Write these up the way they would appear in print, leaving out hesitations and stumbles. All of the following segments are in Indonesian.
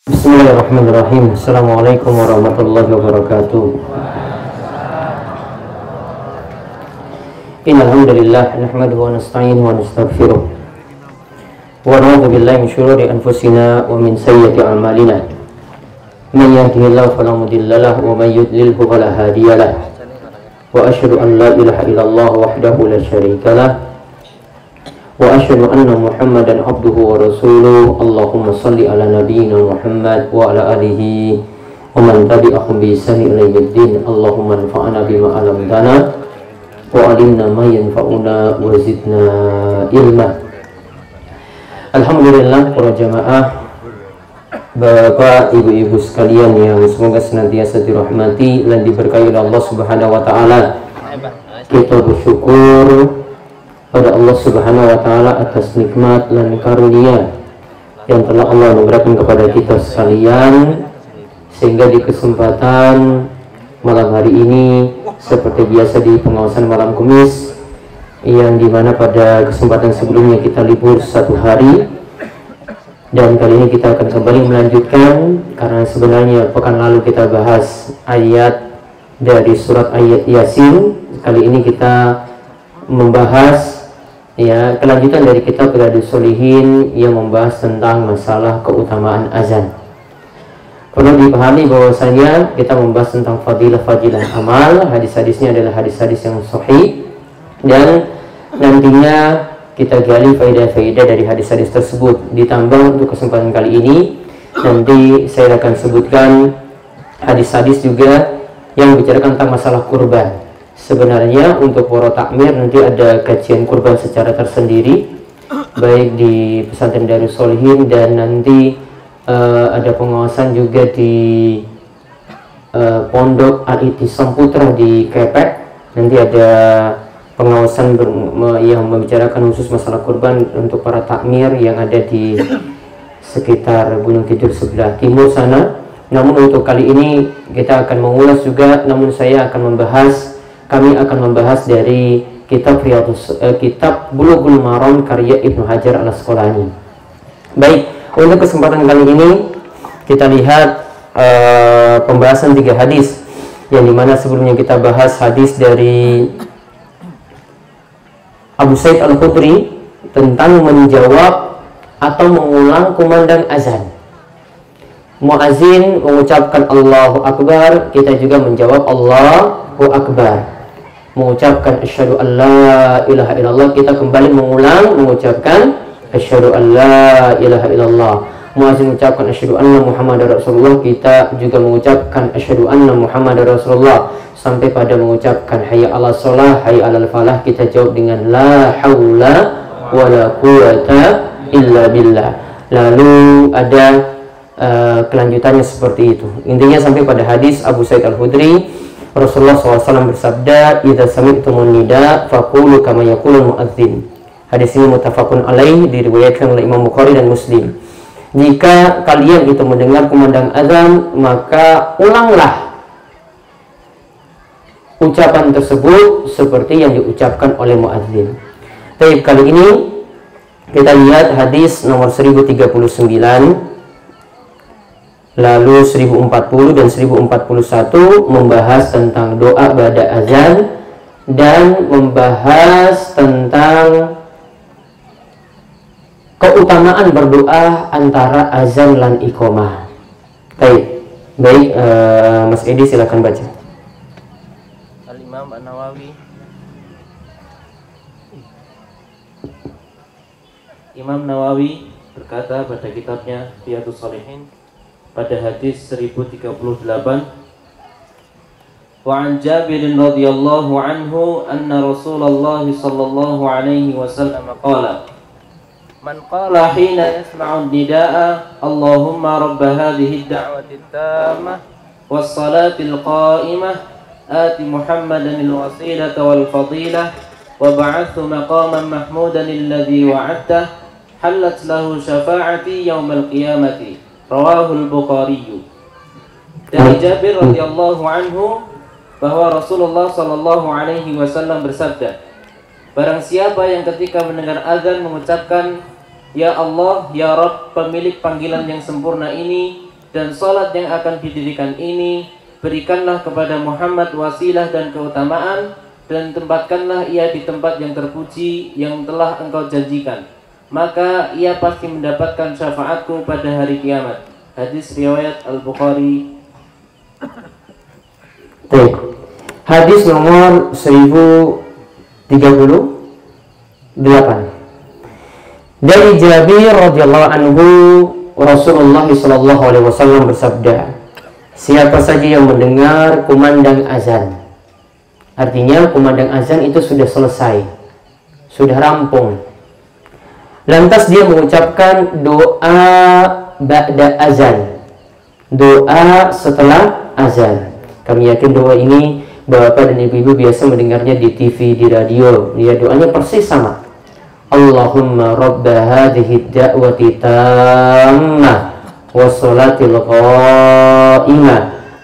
Bismillahirrahmanirrahim. Assalamualaikum warahmatullahi wabarakatuh. Innal hamdalillah nahmaduhu wa nasta'inuhu wa nastaghfiruh. Wa na'udzu billahi min shururi anfusina wa min sayyiati a'malina. Man yahdihillahu fala mudilla lahu wa man yudlilhu fala hadiya lahu. Wa asyhadu an la ilaha illallah wahdahu la syarika lahu. Wa asyhadu anna Muhammadan abduhu wa rasuluh. Allahumma salli ala nabiyyina Muhammad wa ala alihi wa man tabi'ahum bi ihsan ila yaumiddin. Allahumma anfa'na bima 'allamtana wa 'allimna ma yanfa'una wa zidna ilma. Alhamdulillah, para jamaah, Bapak, Ibu-ibu sekalian yang semoga senantiasa dirahmati dan diberkahi oleh Allah Subhanahu wa taala. Kita bersyukur pada Allah Subhanahu wa taala atas nikmat dan karunia yang telah Allah anugerahkan kepada kita sekalian, sehingga di kesempatan malam hari ini seperti biasa di pengawasan malam Kamis, yang dimana pada kesempatan sebelumnya kita libur satu hari, dan kali ini kita akan kembali melanjutkan karena sebenarnya pekan lalu kita bahas ayat dari surat ayat Yasin. Kali ini kita membahas kelanjutan dari kitab Riyadhus Shalihin yang membahas tentang masalah keutamaan azan. Perlu dipahami bahwasanya kita membahas tentang fadilah-fadilah amal. Hadis-hadisnya adalah hadis-hadis yang sahih, dan nantinya kita gali faedah-faedah dari hadis-hadis tersebut. Ditambah untuk kesempatan kali ini, nanti saya akan sebutkan hadis-hadis juga yang bicarakan tentang masalah kurban. Sebenarnya untuk para takmir nanti ada kajian kurban secara tersendiri, baik di pesantren Riyadhus Shalihin, dan nanti ada pengawasan juga di Pondok Al-Ittisam Putra di Kepek. Nanti ada pengawasan yang membicarakan khusus masalah kurban untuk para takmir yang ada di sekitar Gunung Kidul sebelah timur sana. Namun untuk kali ini kita akan mengulas juga, namun kami akan membahas dari kitab kitab Bulughul Maram karya Ibnu Hajar Al-Asqalani. Baik, untuk kesempatan kali ini kita lihat pembahasan 3 hadis, yang dimana sebelumnya kita bahas hadis dari Abu Sa'id Al-Khudri tentang menjawab atau mengulang kumandang azan. Muazin mengucapkan Allahu Akbar, kita juga menjawab Allahu Akbar. Mengucapkan asyhadu an la ilaha illallah, kita kembali mengucapkan asyhadu an la ilaha illallah. Muazin mengucapkan asyhadu anna Muhammadar Rasulullah, kita juga mengucapkan asyhadu anna Muhammadar Rasulullah. Sampai pada mengucapkan hayya 'alas shalah, hayya 'alal falah, kita jawab dengan la haula wala quwata illa billah. Lalu ada kelanjutannya seperti itu. Intinya sampai pada hadis Abu Sa'id Al-Khudri, Rasulullah SAW bersabda, "Idza sami'tumun nida faqulu kama yaqulul muadzin." Hadis ini muttafaqun alaih, diriwayatkan oleh Imam Bukhari dan Muslim. Jika kalian itu mendengar kumandang azan, maka ulanglah ucapan tersebut seperti yang diucapkan oleh muadzin. Baik, kali ini kita lihat hadis nomor 1039. Lalu 1040 dan 1041 membahas tentang doa ba'da azan dan membahas tentang keutamaan berdoa antara azan dan iqamah. Baik, Mas Edi silakan baca. Al-Imam An-Nawawi, Imam Nawawi berkata pada kitabnya Riyadhus Shalihin pada hadis 1038, wa an Jabir radhiyallahu anhu anna Rasulullah sallallahu alaihi wasallam qala, man qala hina yasma'u nidaa Allahumma rabb hadhihi ad-da'wati at-tammah was-salati al-qa'imah ati Muhammadan al-wasilata wal-fadilah wa ba'athu maqaman mahmudan alladhi wa'adtah halat lahu syafa'ati yawmal qiyamati. Rawahul Bukhari. Dari Jabir radhiyallahu anhu bahwa Rasulullah sallallahu alaihi wasallam bersabda, barang siapa yang ketika mendengar azan mengucapkan Ya Allah, Ya Rabb, pemilik panggilan yang sempurna ini, dan salat yang akan didirikan ini berikanlah kepada Muhammad wasilah dan keutamaan, dan tempatkanlah ia di tempat yang terpuji yang telah engkau janjikan, maka ia pasti mendapatkan syafaatku pada hari kiamat. Hadis riwayat Al-Bukhari. Hadis nomor 1038 dari Jabir radhiyallahu anhu, Rasulullah sallallahu alaihi wasallam bersabda, siapa saja yang mendengar kumandang azan, artinya kumandang azan itu sudah selesai, sudah rampung, lantas dia mengucapkan doa ba'da azan, doa setelah azan. Kami yakin doa ini bapak dan ibu-ibu biasa mendengarnya di TV, di radio. Ya, doanya persis sama. Allahumma rabba hadhihi da'wati tammah wassalatil qa'imah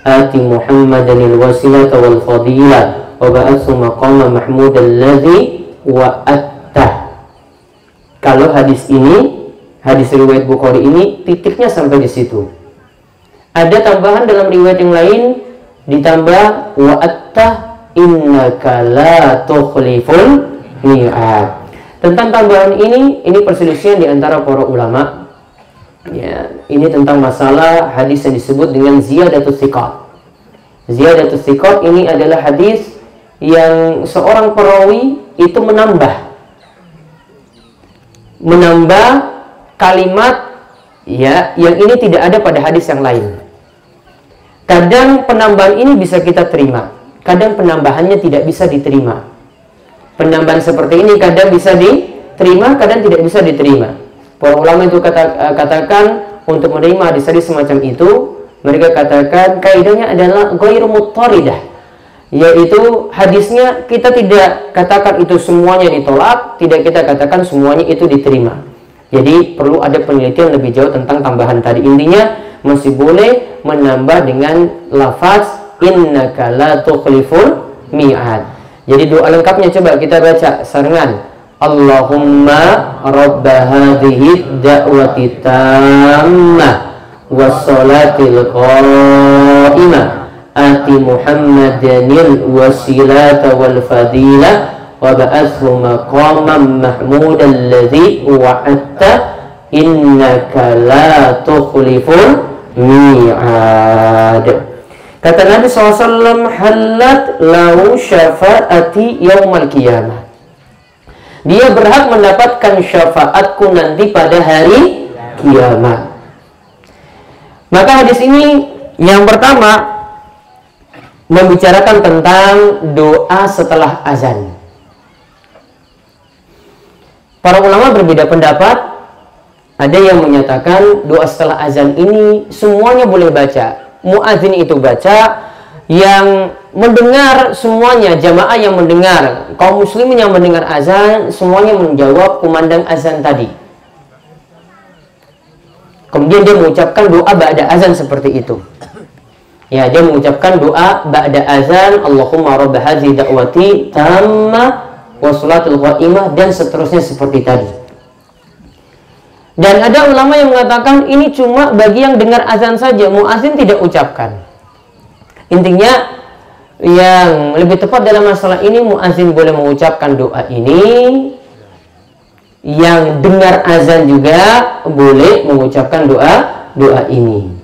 ati Muhammadanil wasilata wal fadilah wa ba'athu maqama mahmudan alladhi wa'attah. Kalau hadis ini, hadis riwayat Bukhari ini, titiknya sampai di situ. Ada tambahan dalam riwayat yang lain, ditambah wa'attah innaka la tukhliful mi'ad. Tentang tambahan ini perselisihan di antara para ulama. Ya, ini tentang masalah hadis yang disebut dengan ziyadatus thiqat. Ziyadatus thiqat ini adalah hadis yang seorang perawi itu menambah kalimat ya yang ini tidak ada pada hadis yang lain. Kadang penambahan ini bisa kita terima, kadang penambahannya tidak bisa diterima. Penambahan seperti ini kadang bisa diterima, kadang tidak bisa diterima. Para ulama itu katakan untuk menerima hadis-hadis semacam itu, mereka katakan kaidahnya adalah ghairu muttaridah, yaitu hadisnya kita tidak katakan itu semuanya ditolak, tidak kita katakan semuanya itu diterima. Jadi perlu ada penelitian lebih jauh tentang tambahan tadi. Intinya masih boleh menambah dengan lafaz innaka la tukhliful mi'ad. Jadi doa lengkapnya coba kita baca sarengan. Allahumma rabba hadhihi da'wati tammah wassalatil qa'imah ati Muhammadanil wasilata wal fadilah wa ba'athu maqaman mahmudan alladhi wa'atta innaka la tukhliful mi'ad. Kata Nabi SAW, halat lahu syafaati yaumal qiyamah. Dia berhak mendapatkan syafaatku nanti pada hari kiamat. Maka hadis ini yang pertama membicarakan tentang doa setelah azan. Para ulama berbeda pendapat. Ada yang menyatakan doa setelah azan ini semuanya boleh baca. Muadzin itu baca, yang mendengar semuanya, jamaah yang mendengar, kaum muslimin yang mendengar azan, semuanya menjawab kumandang azan tadi. Kemudian dia mengucapkan doa ba'da azan seperti itu. Ya, dia mengucapkan doa ba'da azan, Allahumma rabb hadhihi da'wati tammah wa sholatul qa'imah, dan seterusnya seperti tadi. Dan ada ulama yang mengatakan ini cuma bagi yang dengar azan saja, muazin tidak ucapkan. Intinya yang lebih tepat dalam masalah ini, muazin boleh mengucapkan doa ini, yang dengar azan juga boleh mengucapkan doa ini.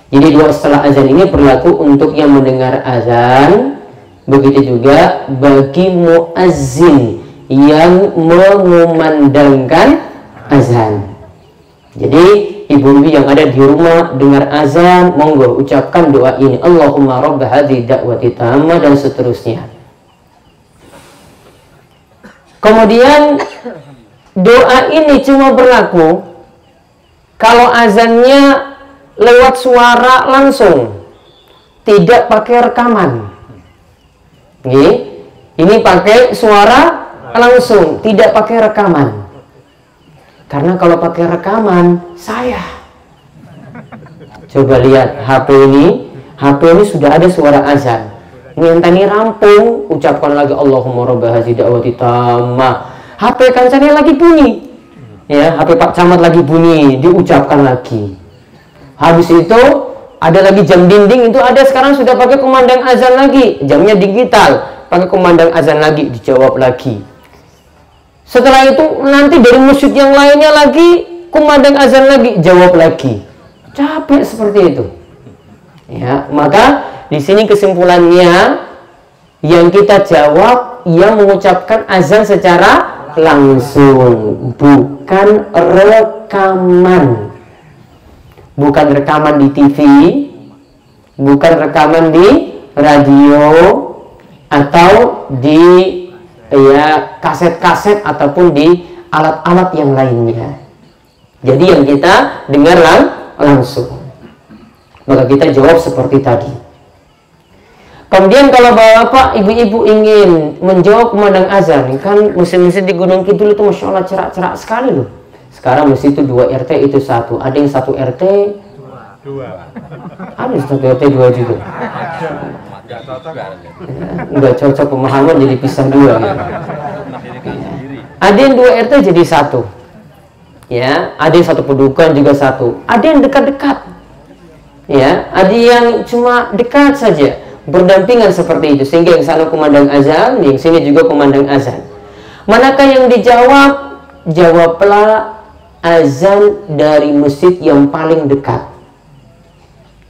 Jadi doa setelah azan ini berlaku untuk yang mendengar azan, begitu juga bagi muazin yang mengumandangkan azan. Jadi ibu-ibu yang ada di rumah dengar azan, monggo ucapkan doa ini, Allahumma rabb hadhihi da'wati tammah, dan seterusnya. Kemudian doa ini cuma berlaku kalau azannya lewat suara langsung, tidak pakai rekaman. Ini pakai suara langsung, tidak pakai rekaman. Karena kalau pakai rekaman, saya coba lihat HP ini sudah ada suara azan. Ini tadi rampung, ucapkan lagi Allahumma rabb hadhihi da'wati tammah. HP kancanya lagi bunyi. Ya, HP Pak Camat lagi bunyi, diucapkan lagi. Habis itu ada lagi jam dinding, itu ada sekarang sudah pakai kumandang azan lagi, jamnya digital, pakai kumandang azan lagi, dijawab lagi. Setelah itu nanti dari masjid yang lainnya lagi kumandang azan lagi, jawab lagi. Capek seperti itu. Ya, maka di sini kesimpulannya yang kita jawab yang mengucapkan azan secara langsung, bukan rekaman. Bukan rekaman di TV, bukan rekaman di radio atau di kaset-kaset ataupun di alat-alat yang lainnya. Jadi yang kita dengar langsung. Maka kita jawab seperti tadi. Kemudian kalau bapak, ibu-ibu ingin menjawab kumandang azan, kan masjid-masjid di Gunung Kidul itu Masya Allah cerak-cerak sekali loh. Sekarang masjid itu 2 RT itu 1. Ada yang 1 RT 2. Ada 1 RT 2 juga. Enggak cocok pemahaman, jadi pisah 2 ya. Ada yang 2 RT jadi 1. Ya, ada yang 1 pedukuhan juga 1. Ada yang dekat-dekat. Ya, ada yang cuma dekat saja, berdampingan seperti itu, sehingga yang sana kumandang azan, yang sini juga kumandang azan. Manakah yang dijawab? Jawablah azan dari masjid yang paling dekat.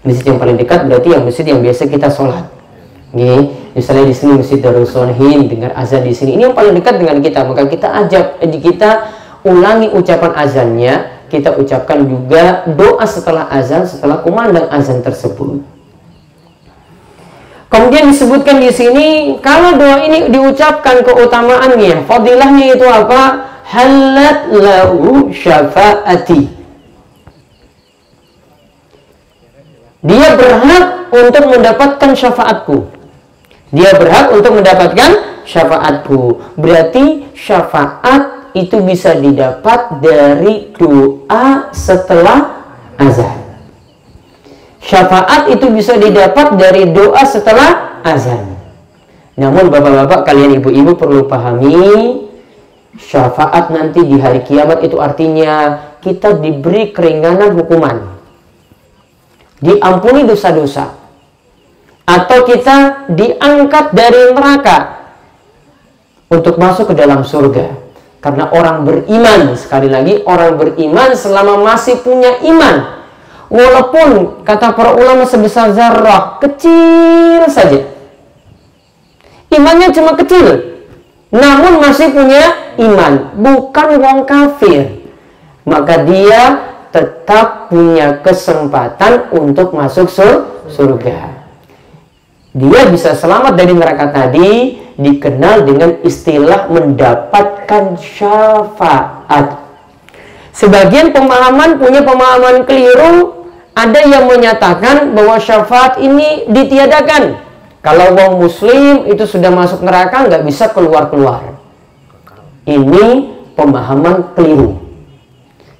Masjid yang paling dekat berarti yang masjid yang biasa kita sholat. Nih, misalnya di sini Masjid Darul Sholihin, dengar azan di sini, ini yang paling dekat dengan kita, maka kita kita ulangi ucapan azannya. Kita ucapkan juga doa setelah azan, setelah kumandang azan tersebut. Kemudian disebutkan di sini, kalau doa ini diucapkan keutamaannya, fadilahnya itu apa? Halat lahu syafaati. Dia berhak untuk mendapatkan syafaatku. Dia berhak untuk mendapatkan syafaatku. Berarti syafaat itu bisa didapat dari doa setelah azan. Syafaat itu bisa didapat dari doa setelah azan. Namun bapak-bapak, kalian ibu-ibu perlu pahami, syafaat nanti di hari kiamat itu artinya kita diberi keringanan hukuman, diampuni dosa-dosa, atau kita diangkat dari neraka untuk masuk ke dalam surga. Karena orang beriman, sekali lagi, orang beriman selama masih punya iman, walaupun kata para ulama sebesar zarrah, kecil saja, imannya cuma kecil, namun masih punya iman, bukan wong kafir, maka dia tetap punya kesempatan untuk masuk surga. Dia bisa selamat dari neraka tadi, dikenal dengan istilah mendapatkan syafaat. Sebagian pemahaman punya pemahaman keliru. Ada yang menyatakan bahwa syafaat ini ditiadakan. Kalau wong muslim itu sudah masuk neraka, nggak bisa keluar-keluar. Ini pemahaman keliru.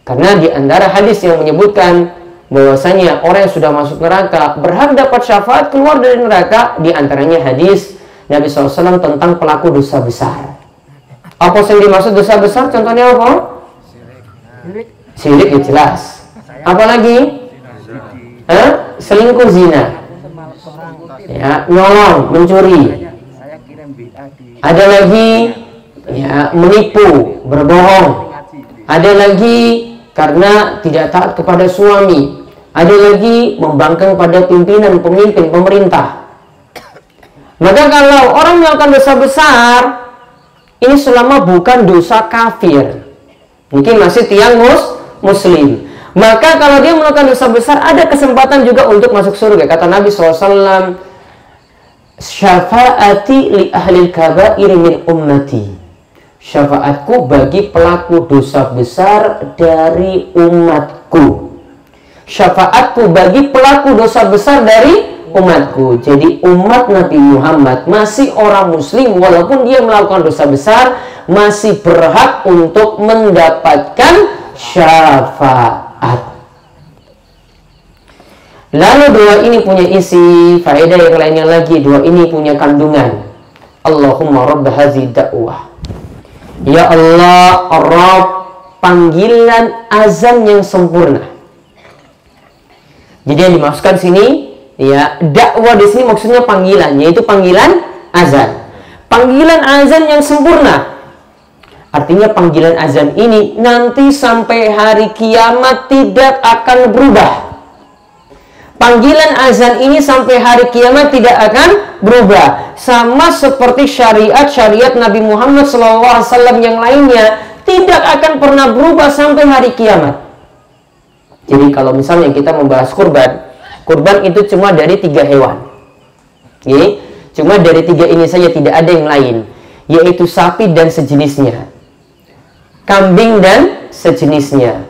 Karena di antara hadis yang menyebutkan bahwasanya orang yang sudah masuk neraka berhak dapat syafaat keluar dari neraka, di antaranya hadis Nabi SAW tentang pelaku dosa besar. Apa yang dimaksud dosa besar? Contohnya apa? Syirik ya jelas. Apalagi? Selingkuh, zina, ya, nyolong, mencuri. Ada lagi ya, menipu, berbohong. Ada lagi karena tidak taat kepada suami. Ada lagi membangkang pada pimpinan, pemimpin, pemerintah. Maka kalau orang melakukan dosa besar, ini selama bukan dosa kafir, mungkin masih tiang muslim, maka kalau dia melakukan dosa besar, ada kesempatan juga untuk masuk surga. Kata Nabi SAW, syafaati li ahlil kabair min ummati. Syafaatku bagi pelaku dosa besar dari umatku. Syafaatku bagi pelaku dosa besar dari umatku. Jadi umat Nabi Muhammad masih orang muslim, walaupun dia melakukan dosa besar, masih berhak untuk mendapatkan syafaat. Lalu doa ini punya isi faedah yang lainnya lagi. Doa ini punya kandungan. Allahumma rabb hadhihi da'wah. Ya Allah, Rabb panggilan azan yang sempurna. Jadi yang dimaksudkan sini, ya, dakwah di sini maksudnya panggilan, yaitu panggilan azan. Panggilan azan yang sempurna. Artinya panggilan azan ini nanti sampai hari kiamat tidak akan berubah. Panggilan azan ini sampai hari kiamat tidak akan berubah. Sama seperti syariat Nabi Muhammad SAW yang lainnya tidak akan pernah berubah sampai hari kiamat. Jadi kalau misalnya kita membahas kurban itu cuma dari 3 hewan. Oke? Cuma dari 3 ini saja, tidak ada yang lain, yaitu sapi dan sejenisnya, kambing dan sejenisnya,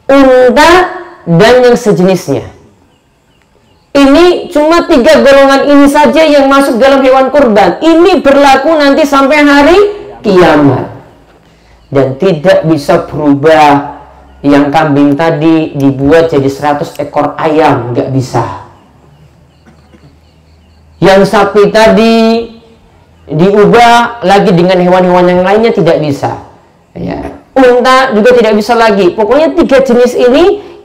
unta dan yang sejenisnya. Ini cuma 3 golongan ini saja yang masuk dalam hewan kurban. Ini berlaku nanti sampai hari kiamat. Dan tidak bisa berubah. Yang kambing tadi dibuat jadi 100 ekor ayam, nggak bisa. Yang sapi tadi diubah lagi dengan hewan-hewan yang lainnya, tidak bisa. Ya. Unta juga tidak bisa lagi. Pokoknya 3 jenis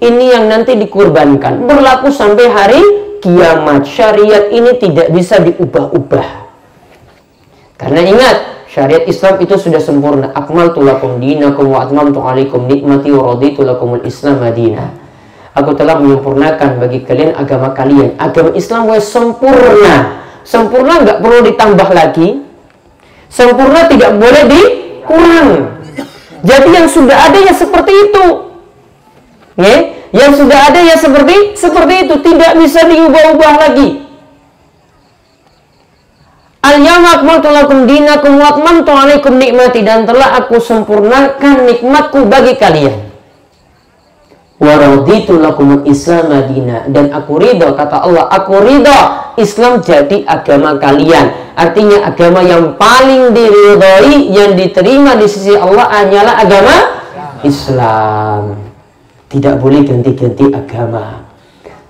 ini yang nanti dikurbankan. Berlaku sampai hari kiamat. Syariat ini tidak bisa diubah-ubah. Karena ingat, syariat Islam itu sudah sempurna. Akmaltu lakum dinakum wa atmamtu alaikum nikmati wa raditu lakumul Islam madinah. Aku telah menyempurnakan bagi kalian agama kalian. Agama Islam sempurna. Sempurna, nggak perlu ditambah lagi. Sempurna, tidak boleh dikurang. Jadi yang sudah ada ya seperti itu. Ya? Yang sudah ada ya seperti itu, tidak bisa diubah-ubah lagi. Al-yawma akmaltu lakum dinakum wa atmamtu alaikum nikmati, dan telah aku sempurnakan nikmatku bagi kalian. Wa raditu lakumul Islam madinah, dan aku ridha, kata Allah, aku ridha Islam jadi agama kalian. Artinya agama yang paling diridhai, yang diterima di sisi Allah hanyalah agama Islam. Tidak boleh ganti-ganti agama.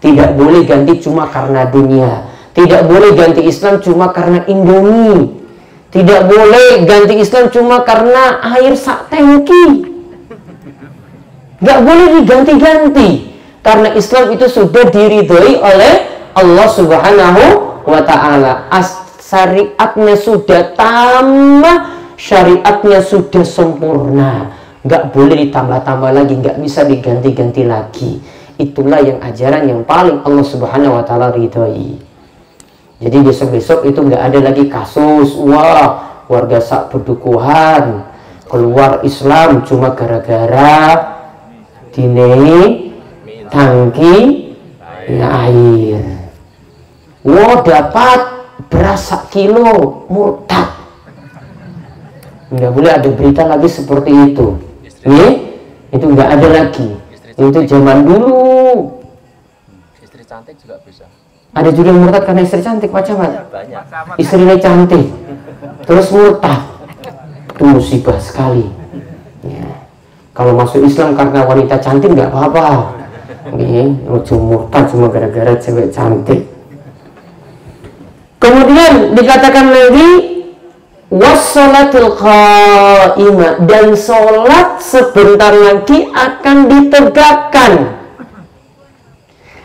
Tidak boleh ganti cuma karena dunia. Tidak boleh ganti Islam cuma karena Indomie. Tidak boleh ganti Islam cuma karena air sak tangki. Gak boleh diganti-ganti. Karena Islam itu sudah diridhoi oleh Allah Subhanahu wa Ta'ala. Syariatnya sudah tamat, syariatnya sudah sempurna. Gak boleh ditambah-tambah lagi, gak bisa diganti-ganti lagi. Itulah yang ajaran yang paling Allah Subhanahu wa Ta'ala ridhoi. Jadi besok-besok itu nggak ada lagi kasus, wah, warga sak berdukuhan keluar Islam cuma gara-gara dinei tangki air. Wah, dapat beras 1 kilo, murtad. Nggak boleh ada berita lagi seperti itu. Itu nggak ada lagi. Itu zaman dulu. Istri cantik juga bisa. Ada juga yang murtad karena istri cantik, macam mana? Istrinya cantik, terus murtad. Itu musibah sekali. Ya. Kalau masuk Islam karena wanita cantik nggak apa-apa. Murtad cuma gara-gara cewek cantik. Kemudian dikatakan lagi wassalatul qa'imah, dan sholat sebentar lagi akan ditegakkan.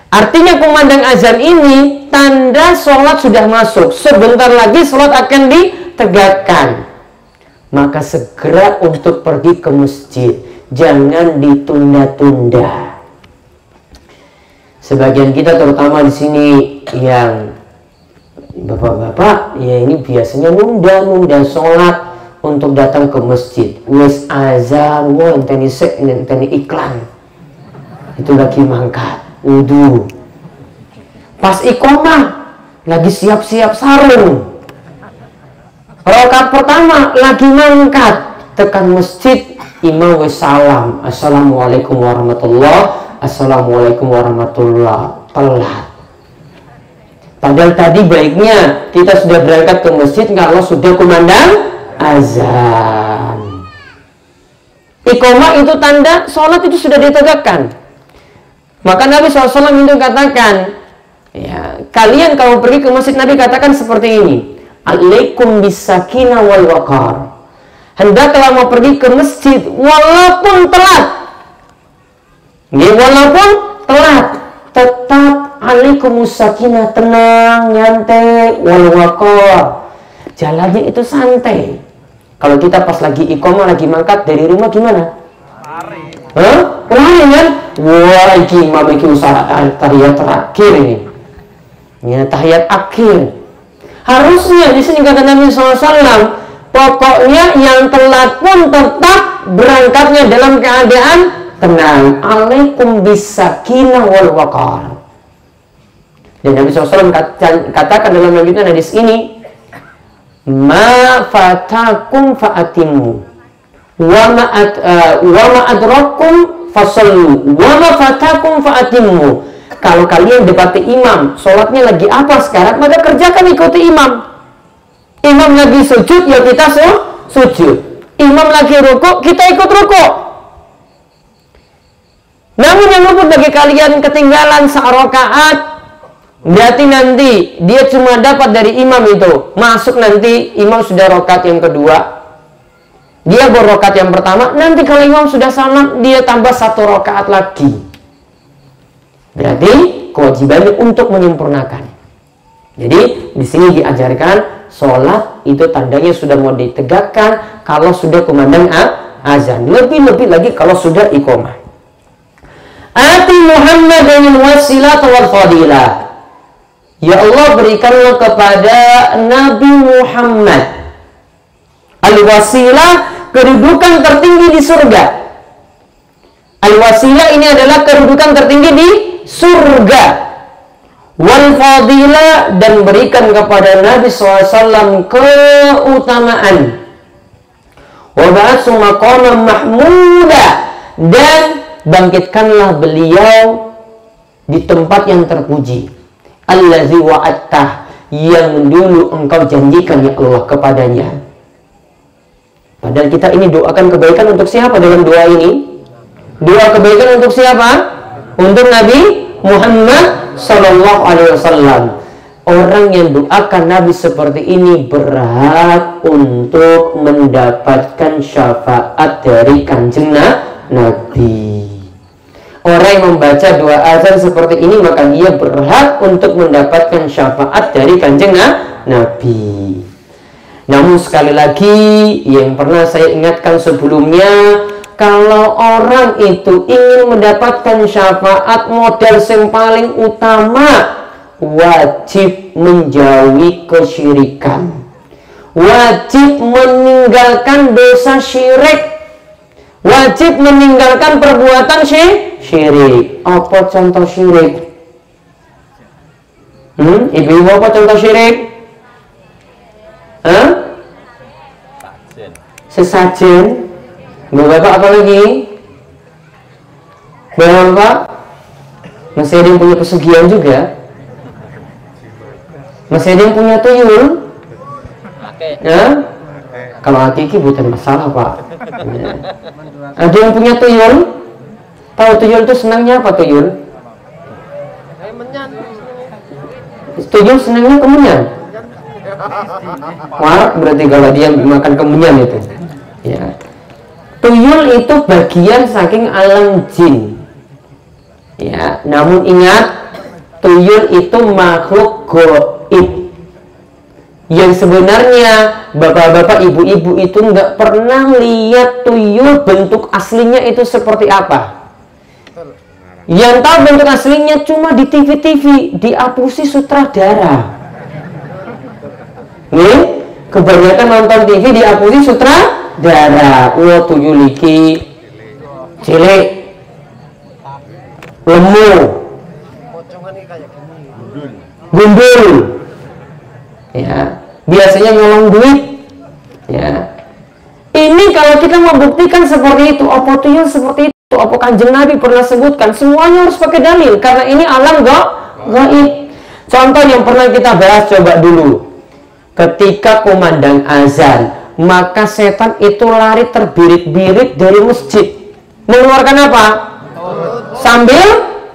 Artinya kumandang azan ini tanda sholat sudah masuk. Sebentar lagi sholat akan ditegakkan. Maka segera untuk pergi ke masjid. Jangan ditunda-tunda. Sebagian kita terutama di sini yang bapak-bapak, ya ini biasanya nunda-nunda sholat untuk datang ke masjid. Wes azan, wah enteni iklan. Itu lagi mangkat. Wudu, pas iqomah lagi siap-siap sarung, rakaat pertama lagi mangkat, tekan masjid, imam wis salam, assalamualaikum warahmatullah, assalamualaikum warahmatullah, telat. Padahal tadi baiknya kita sudah berangkat ke masjid kalau sudah kumandang azan. Iqomah itu tanda sholat itu sudah ditegakkan. Maka Nabi SAW itu katakan, ya, kalian kalau pergi ke masjid, Nabi katakan seperti ini, alaikum bisakinah wal waqar. Hendaklah mau pergi ke masjid walaupun telat. Ya, walaupun telat. alaikumus sakinah, tenang, nyantai, wal waqar. Jalannya itu santai. Kalau kita pas lagi iqamah, lagi mangkat dari rumah gimana? Lari. Hah? Lari kan? Wah, iki imam iki usaha tahiyat terakhir ini. Ya, tahiyat akhir. Harusnya di sini kata Nabi SAW, pokoknya yang telat pun tetap berangkatnya dalam keadaan tenang. Alaikum bisakinah wal waqar. Dan Nabi SAW katakan dalam lanjutan hadis ini, ma fatakum fa'atimu wa ma adrakum fasallu wa ma fatakum fa'atimu. Kalau kalian dapati imam sholatnya lagi apa sekarang, maka kerjakan ikuti imam. Imam lagi sujud, ya kita sujud. Imam lagi rukuk, kita ikut rukuk. Namun yang luput bagi kalian ketinggalan serokaat, berarti nanti dia cuma dapat dari imam itu. Masuk nanti imam sudah rokaat yang kedua, dia berokaat yang pertama. Nanti kalau imam sudah salam, dia tambah 1 rokaat lagi. Berarti kewajibannya untuk menyempurnakan. Jadi di sini diajarkan sholat itu tandanya sudah mau ditegakkan kalau sudah kumandang azan. Lebih-lebih lagi kalau sudah iqamah. Ati Muhammadan wasilah wal fadilah. Ya Allah, berikanlah kepada Nabi Muhammad al-wasilah, kedudukan tertinggi di surga. Al-wasilah ini adalah kedudukan tertinggi di surga. Wal fadilah, dan berikan kepada Nabi SAW keutamaan. Wa ba'atsu maqaman mahmuda, dan bangkitkanlah beliau di tempat yang terpuji. Allazi wa'attah, yang dulu engkau janjikan ya Allah kepadanya. Padahal kita ini doakan kebaikan untuk siapa dalam doa ini? Doa kebaikan untuk siapa? Untuk Nabi Muhammad Sallallahu Alaihi Wasallam. Orang yang doakan Nabi seperti ini berhak untuk mendapatkan syafaat dari kanjeng Nabi. Orang yang membaca doa azan seperti ini, maka dia berhak untuk mendapatkan syafaat dari kanjeng Nabi. Namun sekali lagi, yang pernah saya ingatkan sebelumnya, kalau orang itu ingin mendapatkan syafaat, modal yang paling utama wajib menjauhi kesyirikan, wajib meninggalkan dosa syirik, wajib meninggalkan perbuatan syirik. Apa contoh syirik? Ibu-ibu, apa contoh syirik? Sesajen. Bapak apa lagi? Bapak masih ada yang punya pesugihan juga. Masih ada yang punya tuyul. Ya? Kalau hakiki bukan masalah, Pak. Ya. Ada yang punya tuyul? Tahu tuyul itu senangnya apa tuyul? Tuyul senangnya kemenyan. Warak berarti kalau dia makan kemenyan itu. Ya. Tuyul itu bagian saking alam jin. Ya, namun ingat, tuyul itu makhluk gaib. Yang sebenarnya bapak-bapak, ibu-ibu itu nggak pernah lihat tuyul bentuk aslinya itu seperti apa. Yang tahu bentuk aslinya cuma di TV-TV, diapusi sutradara. Nih, kebanyakan nonton TV diapusi sutradara. Wah, tuyul iki cilik, lemu, gundul. Ya, biasanya nyolong duit. Ya. Ini kalau kita mau buktikan seperti itu, apa tuyul seperti itu, apa kanjeng Nabi pernah sebutkan, semuanya harus pakai dalil karena ini alam gaib. Contoh yang pernah kita bahas, coba dulu. Ketika kumandang azan, maka setan itu lari terbirit-birit dari masjid. Mengeluarkan apa? Sambil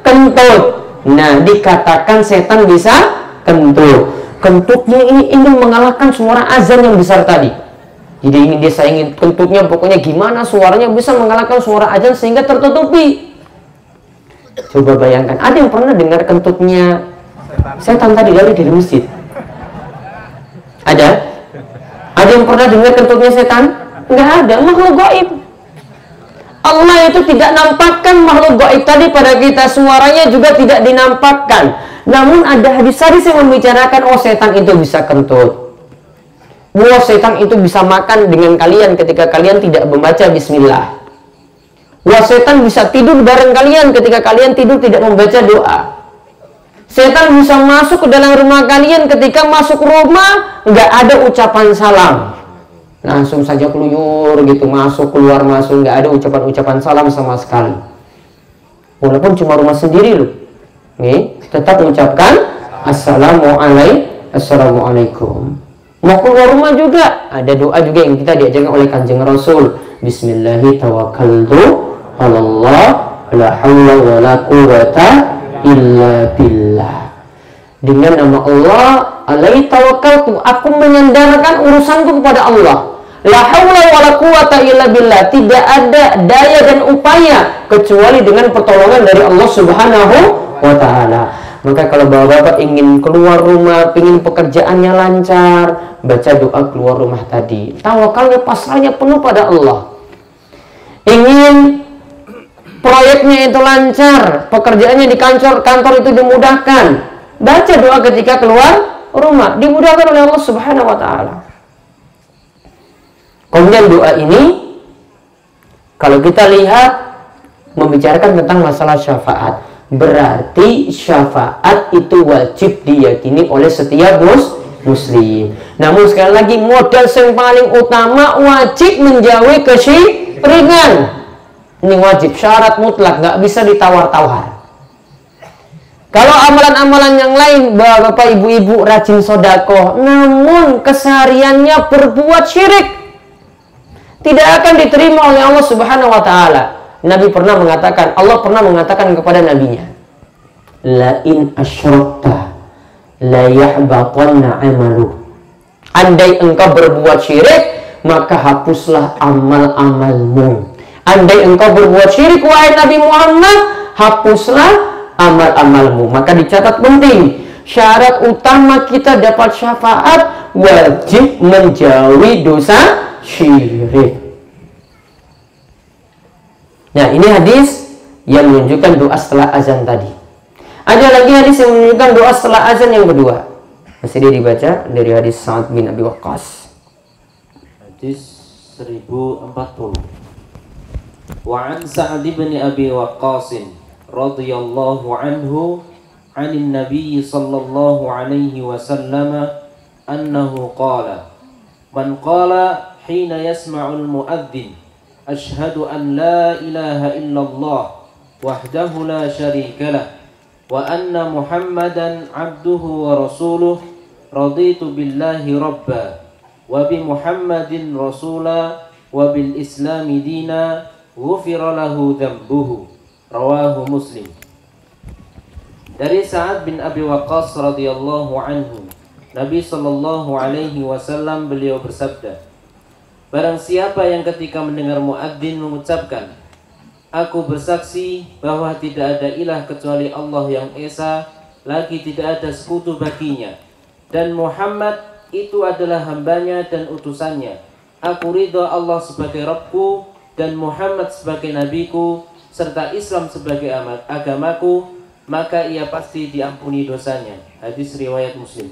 kentut. Nah, dikatakan setan bisa kentut. Kentutnya ini ingin mengalahkan suara azan yang besar tadi. Jadi ingin dia saingin kentutnya, pokoknya gimana suaranya bisa mengalahkan suara azan sehingga tertutupi. Coba bayangkan, ada yang pernah dengar kentutnya Setan tadi dari masjid. Ada? Ada yang pernah dengar kentutnya setan? Enggak ada, makhluk gaib. Allah itu tidak nampakkan makhluk gaib tadi pada kita, suaranya juga tidak dinampakkan. Namun ada hadis-hadis yang membicarakan, oh setan itu bisa kentut. Wah, setan itu bisa makan dengan kalian ketika kalian tidak membaca bismillah. Wah, setan bisa tidur bareng kalian ketika kalian tidur tidak membaca doa. Setan bisa masuk ke dalam rumah kalian ketika masuk rumah nggak ada ucapan salam. Langsung saja keluyur gitu, masuk keluar masuk, nggak ada ucapan-ucapan salam sama sekali. Walaupun cuma rumah sendiri loh. Nih, tetap mengucapkan Assalamualaikum. Mau keluar rumah juga ada doa juga yang kita diajarkan oleh Kanjeng Rasul. Bismillahirrahmanirrahim. La haula wala quwwata illa billah. Dengan nama Allah, alaihi tawakkaltu, aku menyandarkan urusanku kepada Allah. La haula wala quwwata illa billah. Tidak ada daya dan upaya kecuali dengan pertolongan dari Allah Subhanahu wa taala. Maka kalau bapak-bapak ingin keluar rumah, ingin pekerjaannya lancar, baca doa keluar rumah tadi. Tawakalnya, pasrahnya penuh pada Allah. Ingin proyeknya itu lancar, pekerjaannya di kantor itu dimudahkan, baca doa ketika keluar rumah, dimudahkan oleh Allah Subhanahu wa taala. Kemudian doa ini kalau kita lihat membicarakan tentang masalah syafaat, berarti syafaat itu wajib diyakini oleh setiap muslim. Namun sekali lagi, modal yang paling utama wajib menjauhi kesyirikan. Ini wajib, syarat mutlak, nggak bisa ditawar-tawar. Kalau amalan-amalan yang lain, bapak ibu-ibu rajin sodakoh, namun kesehariannya berbuat syirik, tidak akan diterima oleh Allah Subhanahu wa taala. Nabi pernah mengatakan, Allah pernah mengatakan kepada nabinya, la in asyrakta la yahbatanna amalu. Andai engkau berbuat syirik, maka hapuslah amal-amalmu. Andai engkau berbuat syirik, wahai Nabi Muhammad, hapuslah amal-amalmu. Maka dicatat penting, syarat utama kita dapat syafaat, wajib menjauhi dosa syirik. Nah, ini hadis yang menunjukkan doa setelah azan tadi. Ada lagi hadis yang menunjukkan doa setelah azan yang kedua. Masih dia dibaca dari hadis Sa'ad bin Abi Waqqas. Hadis 1040. Wa an Sa'ad bin Abi Waqqas radhiyallahu anhu 'anil Nabi sallallahu alaihi wasallam annahu qala man qala hina yasma'ul muadzin Ashhadu an la ilaha illallah wahdahu la syarika lah wa anna Muhammadan abduhu wa rasuluh raditu billahi rabba wa bi Muhammadin rasula wa bil islami dina ghufira lahu dhanbuhu. Rawahu Muslim. Dari Sa'ad bin Abi Waqqas radhiyallahu anhu, Nabi sallallahu alaihi wasallam beliau bersabda, barang siapa yang ketika mendengar muadzin mengucapkan, aku bersaksi bahwa tidak ada ilah kecuali Allah yang Esa, lagi tidak ada sekutu baginya, dan Muhammad itu adalah hambanya dan utusannya. Aku ridha Allah sebagai Rabbku dan Muhammad sebagai nabiku, serta Islam sebagai agamaku, maka ia pasti diampuni dosanya. Hadis riwayat Muslim.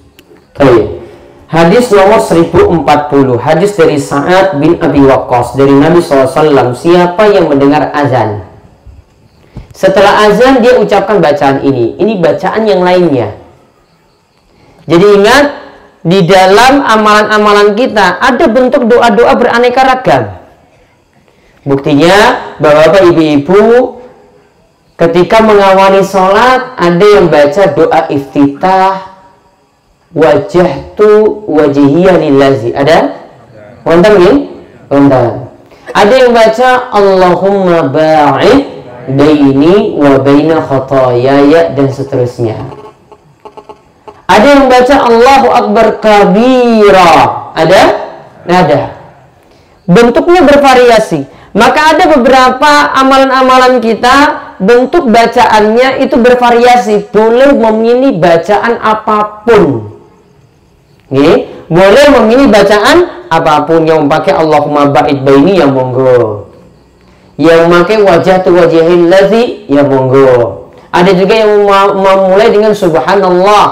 Baik. Hadis nomor 1040, hadis dari Sa'ad bin Abi Waqqas dari Nabi SAW. Siapa yang mendengar azan, setelah azan dia ucapkan bacaan ini bacaan yang lainnya. Jadi ingat, di dalam amalan-amalan kita ada bentuk doa-doa beraneka ragam. Buktinya, bapak-bapak, ibu-ibu, ketika mengawali sholat ada yang baca doa iftitah, wajahtu wajhiya lillazi. Ada? Wonten nggih? Wonten. Ada yang baca Allahumma ba'id baini wa baina khotoyaya dan seterusnya. Ada yang baca Allahu Akbar kabira. Ada? Ada. Bentuknya bervariasi. Maka ada beberapa amalan-amalan kita bentuk bacaannya itu bervariasi, boleh memilih bacaan apapun. Nih, boleh memilih bacaan apapun. Yang pakai Allahumma ba'id baini ya monggo. Yang pakai wajhatu wajhil ladzi ya monggo. Ada juga yang memulai dengan subhanallah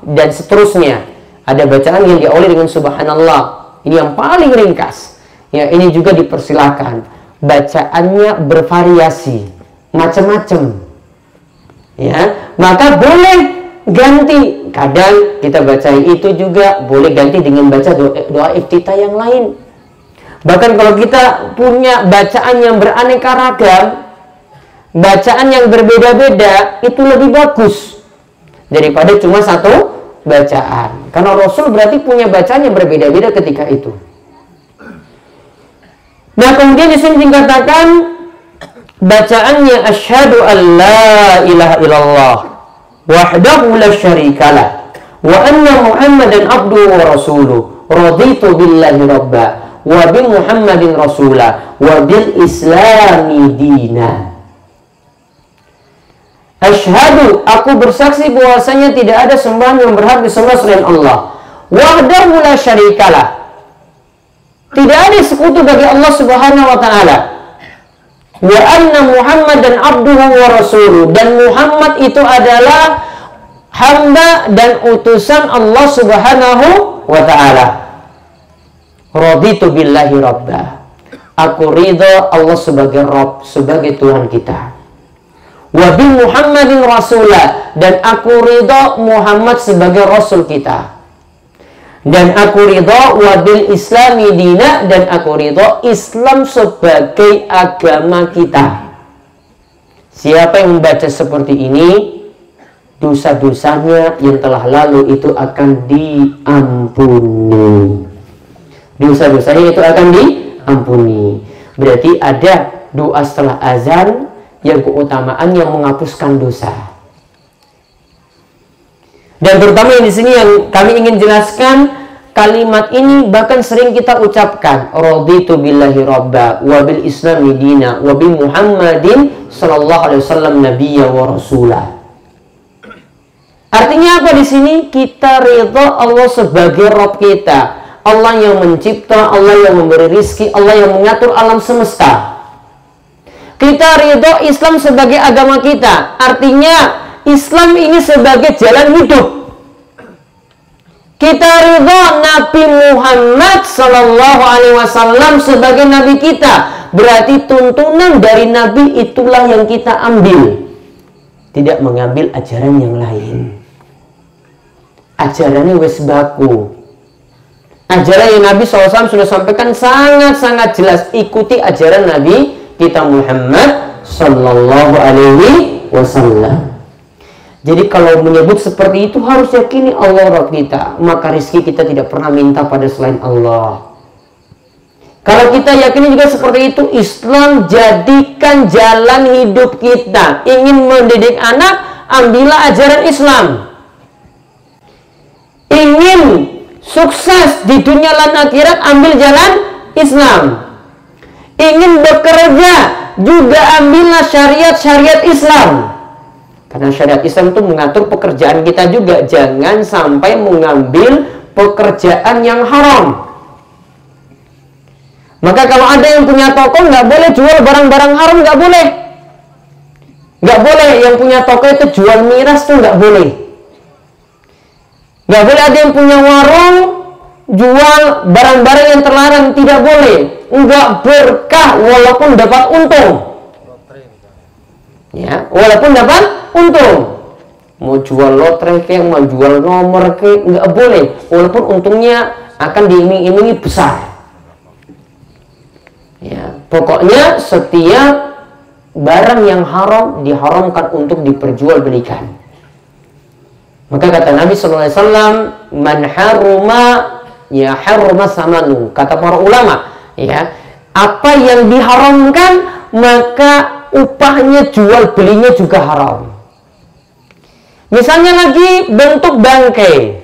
dan seterusnya. Ada bacaan yang diawali dengan subhanallah. Ini yang paling ringkas. Ya, ini juga dipersilakan. Bacaannya bervariasi, macam-macam. Ya, maka boleh ganti. Kadang kita baca itu juga boleh ganti dengan baca doa iftitah yang lain. Bahkan kalau kita punya bacaan yang beraneka ragam, bacaan yang berbeda-beda, itu lebih bagus daripada cuma satu bacaan. Karena Rasul berarti punya bacaan yang berbeda-beda ketika itu. Nah, kemudian di sini dikatakan bacaannya asyhadu an la ilaha illallah wahdahu la syarikalah wa anna Muhammadan abduhu wa rasuluh raditu billahi rabba wa bi Muhammadin rasula wa bil islami dina. Asyhadu, aku bersaksi bahwasanya tidak ada sembahan yang berhak disembah selain Allah. Wahdahu la syarikalah, tidak ada sekutu bagi Allah Subhanahu wa taala. Wa anna Muhammadan abduhu wa rasuluh, dan Muhammad itu adalah hamba dan utusan Allah Subhanahu wa taala. Raditu billahi rabba, aku ridha Allah sebagai Rabb, sebagai Tuhan kita. Wa bi Muhammadin rasulah, dan aku ridha Muhammad sebagai rasul kita. Dan aku ridha wa bil islami dina, dan aku ridha Islam sebagai agama kita. Siapa yang membaca seperti ini, dosa-dosanya yang telah lalu itu akan diampuni. Dosa-dosanya itu akan diampuni. Berarti ada doa setelah azan yang keutamaan yang menghapuskan dosa. Dan terutama yang di sini yang kami ingin jelaskan, kalimat ini bahkan sering kita ucapkan, raditu billahi rabba wa bil islami dina wa bi Muhammadin sallallahu alaihi wasallam nabiyya wa rasulah. Artinya apa di sini? Kita ridha Allah sebagai Rabb kita, Allah yang mencipta, Allah yang memberi rizki, Allah yang mengatur alam semesta. Kita ridho Islam sebagai agama kita. Artinya Islam ini sebagai jalan hidup. Kita ridho Nabi Muhammad Sallallahu Alaihi Wasallam sebagai Nabi kita. Berarti tuntunan dari Nabi itulah yang kita ambil. Tidak mengambil ajaran yang lain. Ajarannya wes baku. Ajaran yang Nabi SAW sudah sampaikan sangat-sangat jelas. Ikuti ajaran Nabi kita Muhammad Sallallahu Alaihi Wasallam. Jadi kalau menyebut seperti itu harus yakini Allah Rabb kita. Maka rizki kita tidak pernah minta pada selain Allah. Kalau kita yakini juga seperti itu, Islam jadikan jalan hidup kita. Ingin mendidik anak, ambillah ajaran Islam. Ingin sukses di dunia dan akhirat, ambil jalan Islam. Ingin bekerja, juga ambillah syariat-syariat Islam. Karena syariat Islam itu mengatur pekerjaan kita juga. Jangan sampai mengambil pekerjaan yang haram. Maka kalau ada yang punya toko, nggak boleh jual barang-barang haram, nggak boleh. Nggak boleh yang punya toko itu jual miras, tuh nggak boleh. Nggak boleh ada yang punya warung jual barang-barang yang terlarang, tidak boleh. Nggak berkah walaupun dapat untung. Ya, walaupun dapat untung. Mau jual lotre ke, mau jual nomor ke, nggak boleh. Walaupun untungnya akan diiming-imingi besar. Ya, pokoknya setiap barang yang haram diharamkan untuk diperjualbelikan. Maka kata Nabi SAW, man haruma ya haruma samanu. Kata para ulama, ya, apa yang diharamkan maka upahnya jual belinya juga haram. Misalnya lagi bentuk bangkai.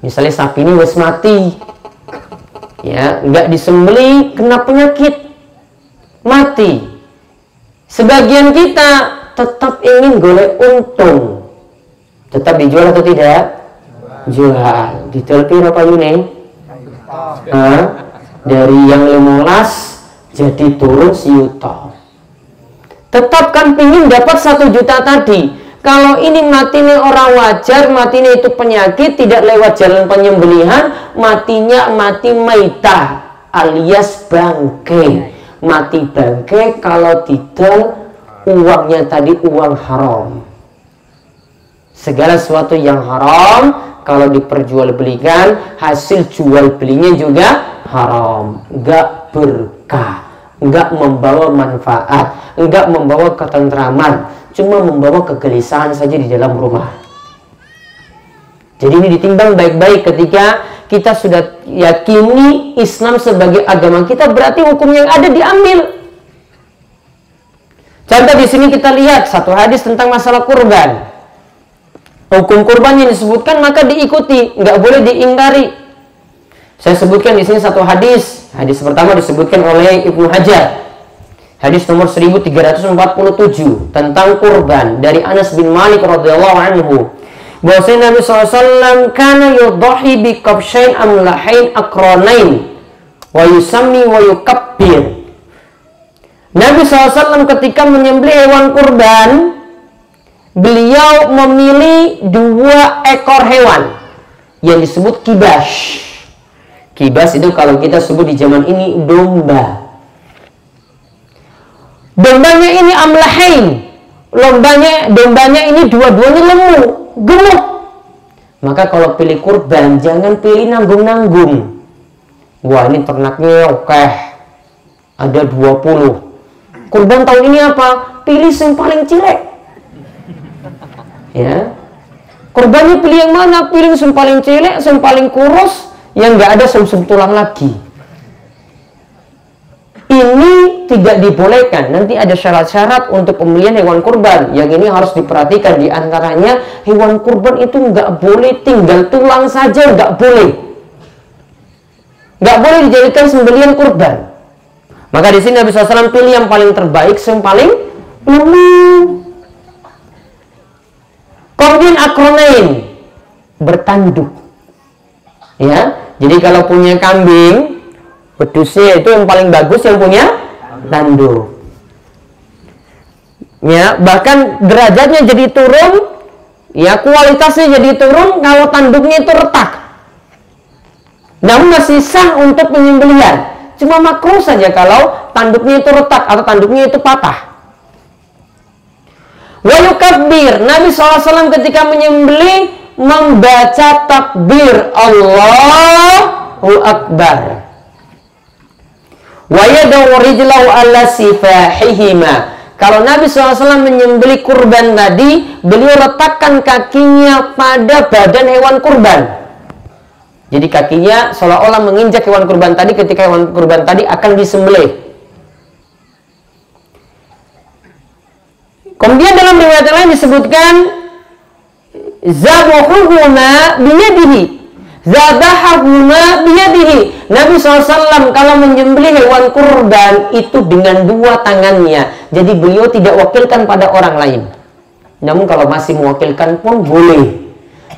Misalnya sapi ini wis mati, ya, nggak disembeli, kena penyakit, mati. Sebagian kita tetap ingin golek untung. Tetap dijual atau tidak? Jual. Didol piro payune? Dari yang 15 jadi turun siuto. Tetap kan pingin dapat 1 juta tadi. Kalau ini matinya orang wajar, matinya itu penyakit, tidak lewat jalan penyembelihan, matinya mati maitah alias bangke. Mati bangke kalau tidak uangnya tadi uang haram. Segala sesuatu yang haram kalau diperjualbelikan, hasil jual belinya juga haram. Enggak berkah, enggak membawa manfaat, enggak membawa ketentraman, cuma membawa kegelisahan saja di dalam rumah. Jadi ini ditimbang baik-baik ketika kita sudah yakini Islam sebagai agama kita, berarti hukum yang ada diambil. Contoh di sini kita lihat satu hadis tentang masalah kurban. Hukum kurban yang disebutkan maka diikuti, nggak boleh diingkari. Saya sebutkan di sini satu hadis. Hadis pertama disebutkan oleh Ibnu Hajar. Hadis nomor 1347 tentang kurban dari Anas bin Malik radhiyallahu anhu. Bahwasanya Nabi SAW kana yudhi bi kabshain amlahain akranain wa yusammi wa yukabbir. Nabi SAW ketika menyembelih hewan kurban, beliau memilih 2 ekor hewan yang disebut kibas. Kibas itu kalau kita sebut di zaman ini domba. Dombanya ini amlahain. Dombanya ini dua-duanya lemu, gemuk. Maka kalau pilih kurban jangan pilih nanggung-nanggung. Wah, ini ternaknya oke. Ada 20. Kurban tahun ini apa? Pilih yang paling cilik. Ya. Kurbannya pilih yang mana? Pilih yang paling cilik, yang paling kurus, yang nggak ada sum-sum tulang lagi. Ini tidak dibolehkan. Nanti ada syarat-syarat untuk pembelian hewan kurban. Yang ini harus diperhatikan. Di antaranya hewan kurban itu nggak boleh tinggal tulang saja, nggak boleh. Nggak boleh dijadikan sembelihan kurban. Maka di sini Nabi SAW pilih yang paling terbaik, yang paling lemu. Kemudian akronain, bertanduk. Ya, jadi kalau punya kambing, wedusnya itu yang paling bagus yang punya tanduk. Ya, bahkan derajatnya jadi turun, ya kualitasnya jadi turun kalau tanduknya itu retak. Namun masih sah untuk penyembelihan. Cuma makruh saja kalau tanduknya itu retak atau tanduknya itu patah. Wa yukabbir, Nabi SAW ketika menyembelih membaca takbir Allahu Akbar. Wa yadau rijlahu ala sifahihima. Kalau Nabi SAW menyembelih kurban tadi, beliau letakkan kakinya pada badan hewan kurban. Jadi kakinya seolah-olah menginjak hewan kurban tadi ketika hewan kurban tadi akan disembelih. Kemudian dalam riwayat lain disebutkan zabahuhuma biyadihi. Zabahahuma biyadihi. Nabi SAW kalau menyembelih hewan kurban itu dengan 2 tangannya. Jadi beliau tidak wakilkan pada orang lain. Namun kalau masih mewakilkan pun boleh.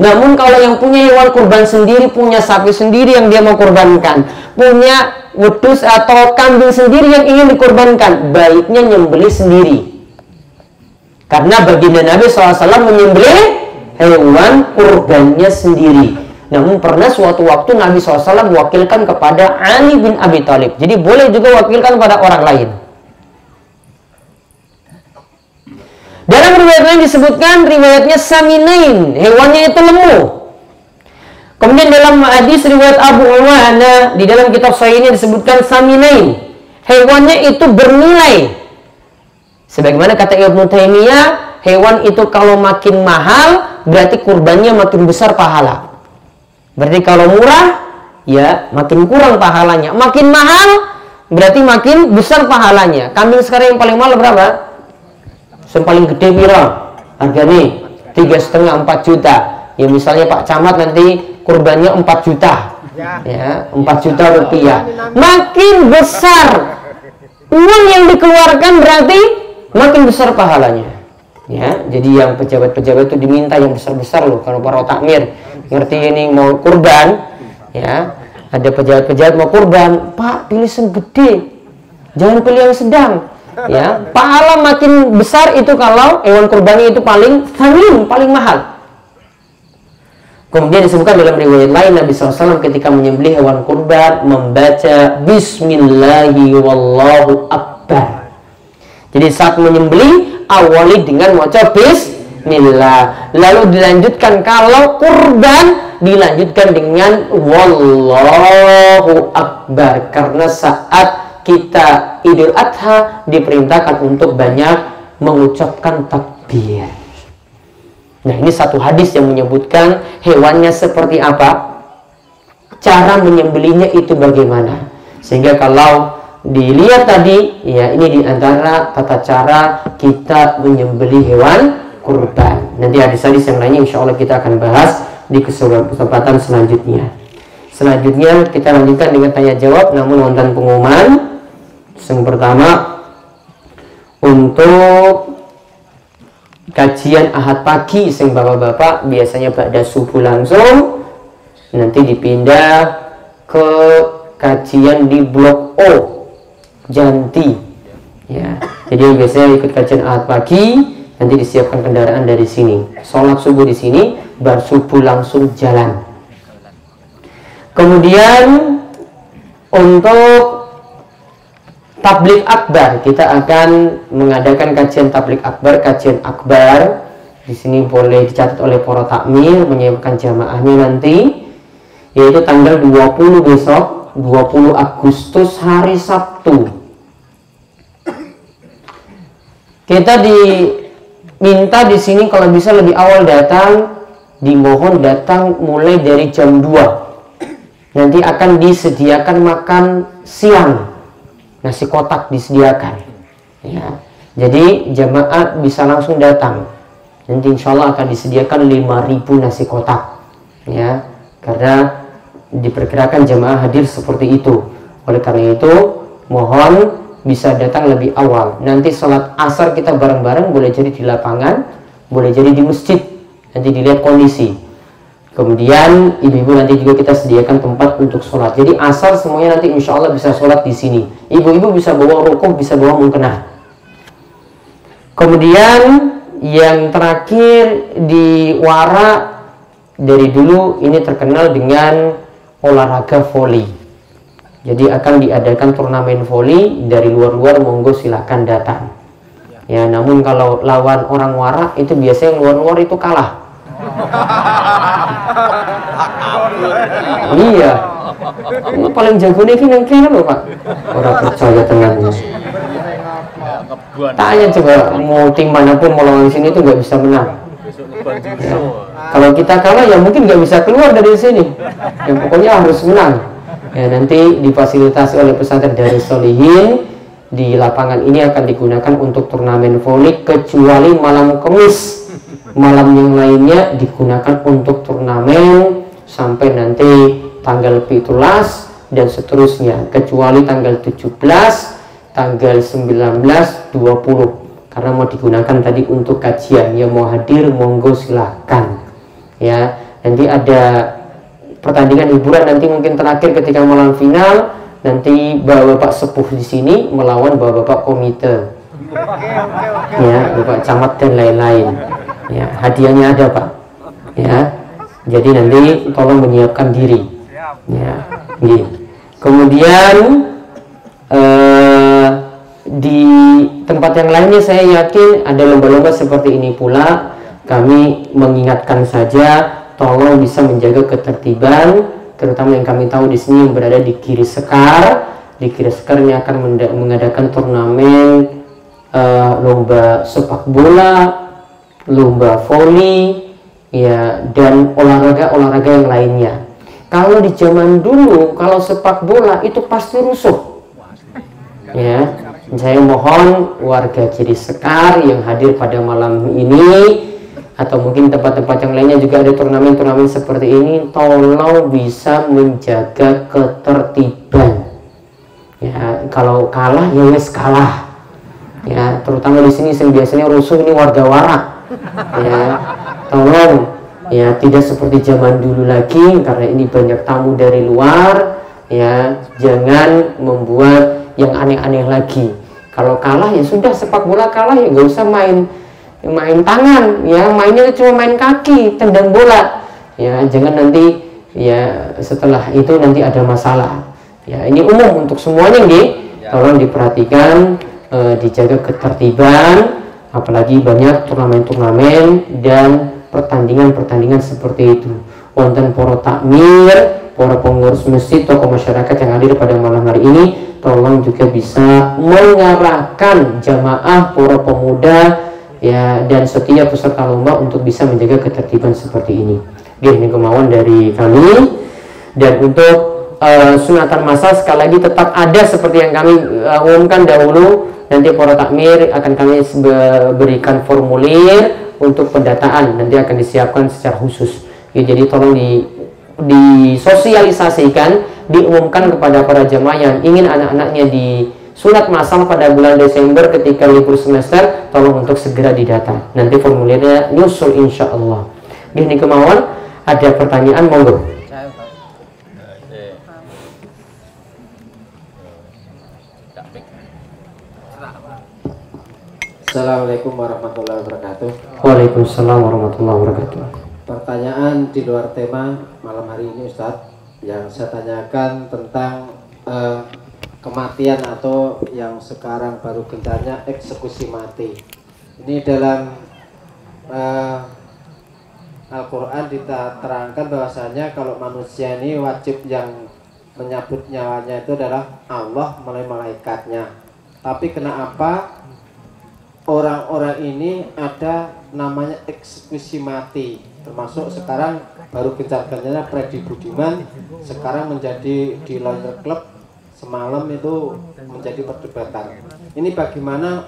Namun kalau yang punya hewan kurban sendiri, punya sapi sendiri yang dia mau kurbankan, punya wedus atau kambing sendiri yang ingin dikurbankan, baiknya nyembelih sendiri. Karena baginda Nabi SAW menyembelih hewan kurbannya sendiri. Namun pernah suatu waktu Nabi SAW mewakilkan kepada Ali bin Abi Thalib. Jadi boleh juga wakilkan pada orang lain. Dalam riwayat lain disebutkan riwayatnya saminain, hewannya itu lemu. Kemudian dalam hadis riwayat Abu Awana di dalam kitab Sahih ini disebutkan saminain, hewannya itu bernilai. Sebagaimana kata Ibnu Taimiyah, hewan itu kalau makin mahal berarti kurbannya makin besar pahala. Berarti kalau murah ya makin kurang pahalanya. Makin mahal berarti makin besar pahalanya. Kambing sekarang yang paling mahal berapa? Yang paling gede piro? Harganya 3,5-4 juta. Ya misalnya Pak Camat nanti kurbannya 4 juta. Ya, 4 juta rupiah. Makin besar uang yang dikeluarkan berarti makin besar pahalanya. Ya, jadi yang pejabat-pejabat itu diminta yang besar-besar loh. Kalau para takmir ngerti ini mau kurban, ya, ada pejabat-pejabat mau kurban, Pak pilih yang gede, jangan pilih yang sedang. Ya, pahala makin besar itu kalau hewan kurbannya itu paling mahal. Kemudian disebutkan dalam riwayat lain Nabi SAW ketika menyembelih hewan kurban membaca Bismillahi wallahu akbar. Jadi saat menyembelih awali dengan mengucap Bismillah, lalu dilanjutkan kalau kurban dilanjutkan dengan wallahu akbar, karena saat kita Idul Adha diperintahkan untuk banyak mengucapkan takbir. Nah, ini satu hadis yang menyebutkan hewannya seperti apa, cara menyembelihnya itu bagaimana. Sehingga kalau dilihat tadi, ya ini diantara tata cara kita menyembelih hewan kurban. Nanti hadis-hadis yang lainnya insya Allah kita akan bahas di kesempatan selanjutnya. Selanjutnya kita lanjutkan dengan tanya jawab, namun wonten pengumuman. Yang pertama, untuk kajian Ahad pagi sing bapak-bapak biasanya pada subuh langsung, nanti dipindah ke kajian di Blok O Janti, ya. Jadi biasanya ikut kajian Ahad pagi, nanti disiapkan kendaraan dari sini, sholat subuh di sini, bar subuh langsung jalan. Kemudian untuk tablik akbar, kita akan mengadakan kajian tablik akbar, kajian akbar. Di sini boleh dicatat oleh para takmir menyiapkan jamaahnya nanti, yaitu tanggal 20 besok, 20 Agustus hari Sabtu. Kita diminta di sini kalau bisa lebih awal datang, dimohon datang mulai dari jam 2. Nanti akan disediakan makan siang. Nasi kotak disediakan, ya. Jadi jamaah bisa langsung datang. Nanti insya Allah akan disediakan 5.000 nasi kotak, ya. Karena diperkirakan jamaah hadir seperti itu. Oleh karena itu, mohon bisa datang lebih awal. Nanti sholat asar kita bareng-bareng, boleh jadi di lapangan, boleh jadi di masjid. Nanti dilihat kondisi. Kemudian ibu-ibu nanti juga kita sediakan tempat untuk sholat. Jadi asar semuanya nanti insya Allah bisa sholat di sini. Ibu-ibu bisa bawa rukuk, bisa bawa mukena. Kemudian yang terakhir di Wara, dari dulu ini terkenal dengan olahraga voli. Jadi akan diadakan turnamen voli, dari luar-luar monggo silahkan datang. Ya, namun kalau lawan orang Wara itu biasanya yang luar-luar itu kalah. Iya, ini paling jago nih yang kira loh Pak. Orang percaya tenangnya. Tanya coba, mau tim manapun mau lawan sini itu nggak bisa menang. Ya. Kalau kita kalah ya mungkin nggak bisa keluar dari sini. Yang pokoknya harus menang. Ya, nanti difasilitasi oleh pesantren Darus Sholihin. Di lapangan ini akan digunakan untuk turnamen voli kecuali malam Kamis. Malam yang lainnya digunakan untuk turnamen sampai nanti tanggal 17 dan seterusnya, kecuali tanggal 17, tanggal 19, 20 karena mau digunakan tadi untuk kajian. Yang mau hadir monggo silahkan, ya. Nanti ada pertandingan hiburan nanti mungkin terakhir ketika malam final, nanti bapak-bapak sepuh di sini melawan bapak-bapak komite, ya, bapak camat dan lain-lain. Ya, hadiahnya ada Pak, ya. Jadi nanti tolong menyiapkan diri, ya. Kemudian di tempat yang lainnya saya yakin ada lomba-lomba seperti ini pula. Kami mengingatkan saja, tolong bisa menjaga ketertiban, terutama yang kami tahu di sini yang berada di Kiri Sekar. Di Kiri Sekar ini akan mengadakan turnamen lomba sepak bola, lomba voli, ya, dan olahraga yang lainnya. Kalau di zaman dulu, kalau sepak bola itu pasti rusuh, ya. Saya mohon warga Kiri Sekar yang hadir pada malam ini, atau mungkin tempat-tempat yang lainnya juga ada turnamen-turnamen seperti ini, tolong bisa menjaga ketertiban. Ya, kalau kalah ya wes kalah. Ya, terutama di sini yang biasanya rusuh ini warga warak. Ya, tolong ya tidak seperti zaman dulu lagi karena ini banyak tamu dari luar. Ya, jangan membuat yang aneh-aneh lagi. Kalau kalah ya sudah, sepak bola kalah ya nggak usah main tangan, ya mainnya cuma main kaki, tendang bola. Ya, jangan nanti ya setelah itu nanti ada masalah. Ya, ini umum untuk semuanya nih. Tolong diperhatikan, dijaga ketertiban, apalagi banyak turnamen-turnamen dan pertandingan-pertandingan seperti itu. Wonten para takmir, para pengurus masjid, tokoh masyarakat yang hadir pada malam hari ini, tolong juga bisa mengarahkan jamaah para pemuda ya dan setiap peserta lomba untuk bisa menjaga ketertiban seperti ini. Ini kemauan dari kami. Dan untuk sunatan masal sekali lagi tetap ada seperti yang kami umumkan dahulu. Nanti para takmir akan kami berikan formulir untuk pendataan, nanti akan disiapkan secara khusus ya, jadi tolong disosialisasikan, diumumkan kepada para jamaah yang ingin anak-anaknya di sunat masal pada bulan Desember ketika libur semester, tolong untuk segera didata. Nanti formulirnya nyusul insya Allah. Ini kemauan. Ada pertanyaan, monggo. Assalamualaikum warahmatullahi wabarakatuh. Waalaikumsalam warahmatullahi wabarakatuh. Pertanyaan di luar tema malam hari ini, Ustadz. Yang saya tanyakan tentang kematian atau yang sekarang baru gencarnya eksekusi mati. Ini dalam Al-Quran diterangkan bahwasanya kalau manusia ini wajib yang menyabut nyawanya itu adalah Allah melalui malaikatnya. Tapi kenapa orang-orang ini ada namanya eksekusi mati? Termasuk sekarang baru gencar-gencarnya Freddy Budiman sekarang menjadi di Lawyer Club, semalam itu menjadi perdebatan. Ini bagaimana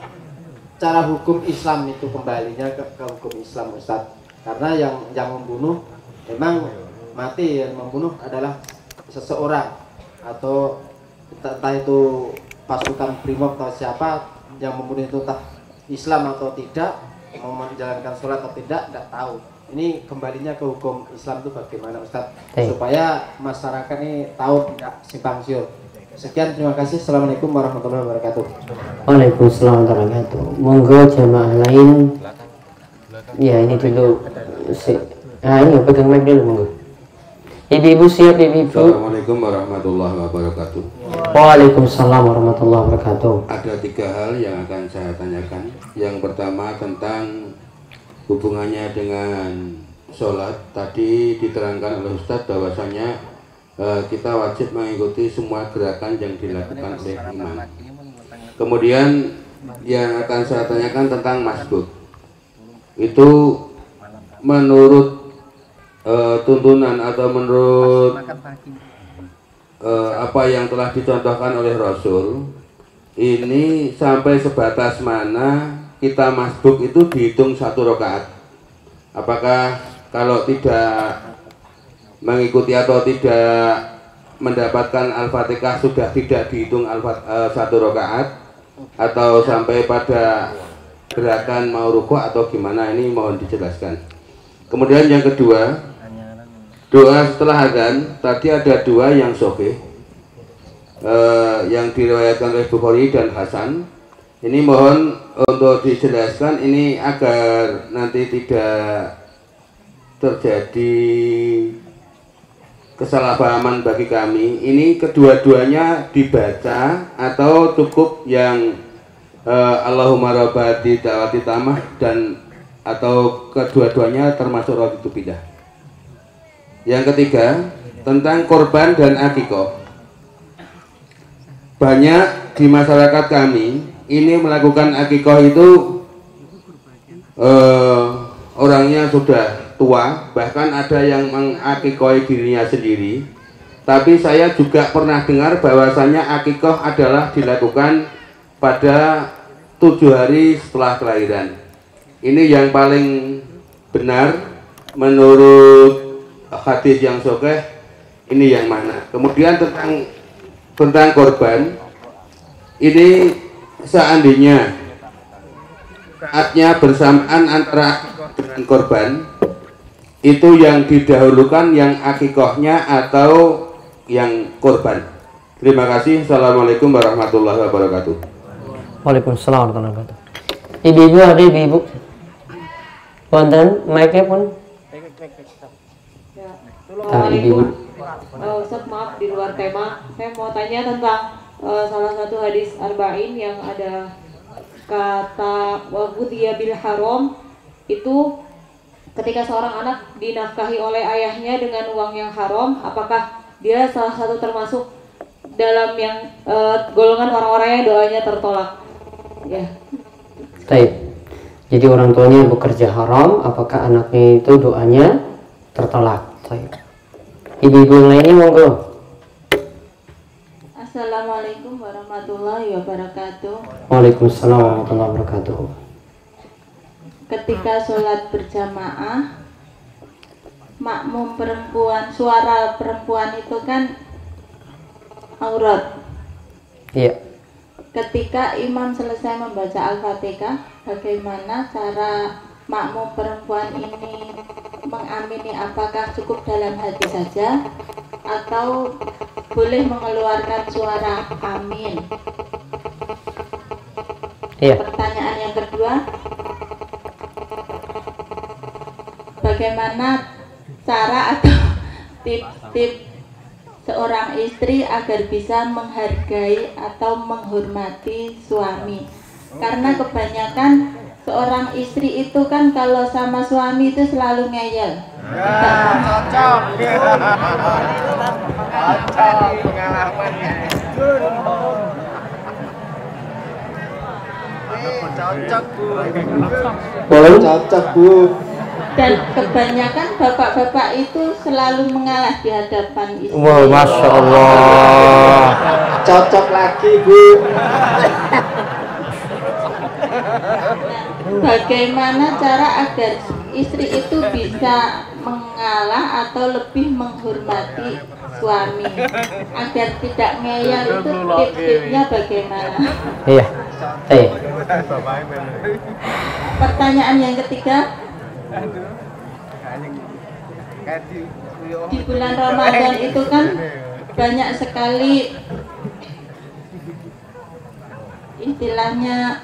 cara hukum Islam itu kembalinya ke hukum Islam, Ustadz? Karena yang membunuh memang mati, yang membunuh adalah seseorang atau entah itu pasukan Brimob atau siapa yang membunuh itu, entah Islam atau tidak, mau menjalankan sholat atau tidak tahu. Ini kembalinya ke hukum Islam itu bagaimana, Ustadz? Supaya masyarakat ini tahu, tidak simpang siur. Sekian, terima kasih. Assalamualaikum warahmatullahi wabarakatuh. Waalaikumsalam warahmatullahi wabarakatuh. Monggo jamaah lain. Ya, ini dulu. Ini pegang mic dulu, monggo. Ibu-ibu siap, ibu-ibu. Assalamualaikum warahmatullahi wabarakatuh. Waalaikumsalam warahmatullahi wabarakatuh. Ada 3 hal yang akan saya tanyakan. Yang pertama tentang hubungannya dengan sholat. Tadi diterangkan oleh Ustadz bahwasanya kita wajib mengikuti semua gerakan yang dilakukan oleh imam. Kemudian yang akan saya tanyakan tentang masbuk. Itu menurut tuntunan atau menurut apa yang telah dicontohkan oleh Rasul, ini sampai sebatas mana kita masbuk itu dihitung 1 rakaat? Apakah kalau tidak mengikuti atau tidak mendapatkan Al-Fatihah sudah tidak dihitung 1 rakaat, atau sampai pada gerakan mau rukuk atau gimana? Ini mohon dijelaskan. Kemudian yang kedua, doa setelah adzan. Tadi ada 2 yang sahih, yang diriwayatkan oleh Bukhari dan Hasan. Ini mohon untuk dijelaskan ini agar nanti tidak terjadi kesalahpahaman bagi kami. Ini kedua-duanya dibaca atau cukup yang Allahumma rabbati da'wati tamah, dan atau kedua-duanya termasuk raditu bidah. Yang ketiga tentang korban dan akikoh. Banyak di masyarakat kami ini melakukan akikoh itu orangnya sudah tua, bahkan ada yang mengakikohi dirinya sendiri. Tapi saya juga pernah dengar bahwasanya akikoh adalah dilakukan pada 7 hari setelah kelahiran. Ini yang paling benar menurut hadis yang sahih, ini yang mana? Kemudian tentang korban, ini seandainya saatnya bersamaan antara akikoh dengan korban, itu yang didahulukan yang akikohnya atau yang korban? Terima kasih. Assalamualaikum warahmatullahi wabarakatuh. Waalaikumsalam warahmatullahi wabarakatuh. Ibu-ibu ada ibu-ibu. Wonten mic-nya pun. Ibu-ibu. Ustaz, maaf di luar tema. Saya mau tanya tentang salah satu hadis arba'in yang ada kata wahudhiya bil haram, itu ketika seorang anak dinafkahi oleh ayahnya dengan uang yang haram, apakah dia salah satu termasuk dalam yang golongan orang-orang yang doanya tertolak? Ya. Baik. Jadi orang tuanya bekerja haram, apakah anaknya itu doanya tertolak? Baik. Ibu-ibu yang lainnya monggo. Assalamualaikum warahmatullahi wabarakatuh. Waalaikumsalam warahmatullahi wabarakatuh. Ketika sholat berjamaah, makmum perempuan, suara perempuan itu kan aurat. Iya. Ketika imam selesai membaca Al-Fatihah, bagaimana cara makmum perempuan ini mengamini? Apakah cukup dalam hati saja atau boleh mengeluarkan suara amin? Iya. Pertanyaan yang kedua, bagaimana cara atau tips-tips seorang istri agar bisa menghargai atau menghormati suami? Karena kebanyakan seorang istri itu kan kalau sama suami itu selalu ngeyel. Cocok. Cocok pengalamannya. Cocok, Bu. Boleh? Cocok, Bu. Dan kebanyakan bapak-bapak itu selalu mengalah di hadapan istri. Wow, masya Allah. Cocok lagi, Bu. Bagaimana cara agar istri itu bisa mengalah atau lebih menghormati suami agar tidak ngeyel? Itu tips-tipsnya bagaimana? Iya. Iya. Pertanyaan yang ketiga, di bulan Ramadan itu kan banyak sekali istilahnya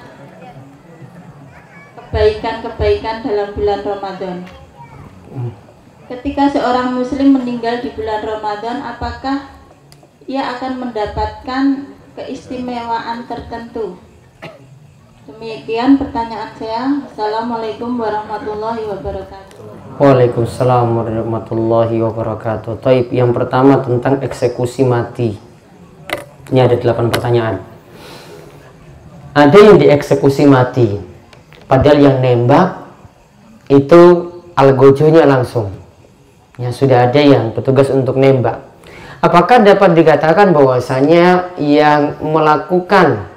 kebaikan-kebaikan dalam bulan Ramadan. Ketika seorang muslim meninggal di bulan Ramadan, apakah ia akan mendapatkan keistimewaan tertentu? Demikian pertanyaan saya. Assalamualaikum warahmatullahi wabarakatuh. Waalaikumsalam warahmatullahi wabarakatuh. Taib, yang pertama tentang eksekusi mati. Ini ada 8 pertanyaan. Ada yang dieksekusi mati, padahal yang nembak itu algojonya langsung. Ya, sudah ada yang petugas untuk nembak. Apakah dapat dikatakan bahwasanya yang melakukan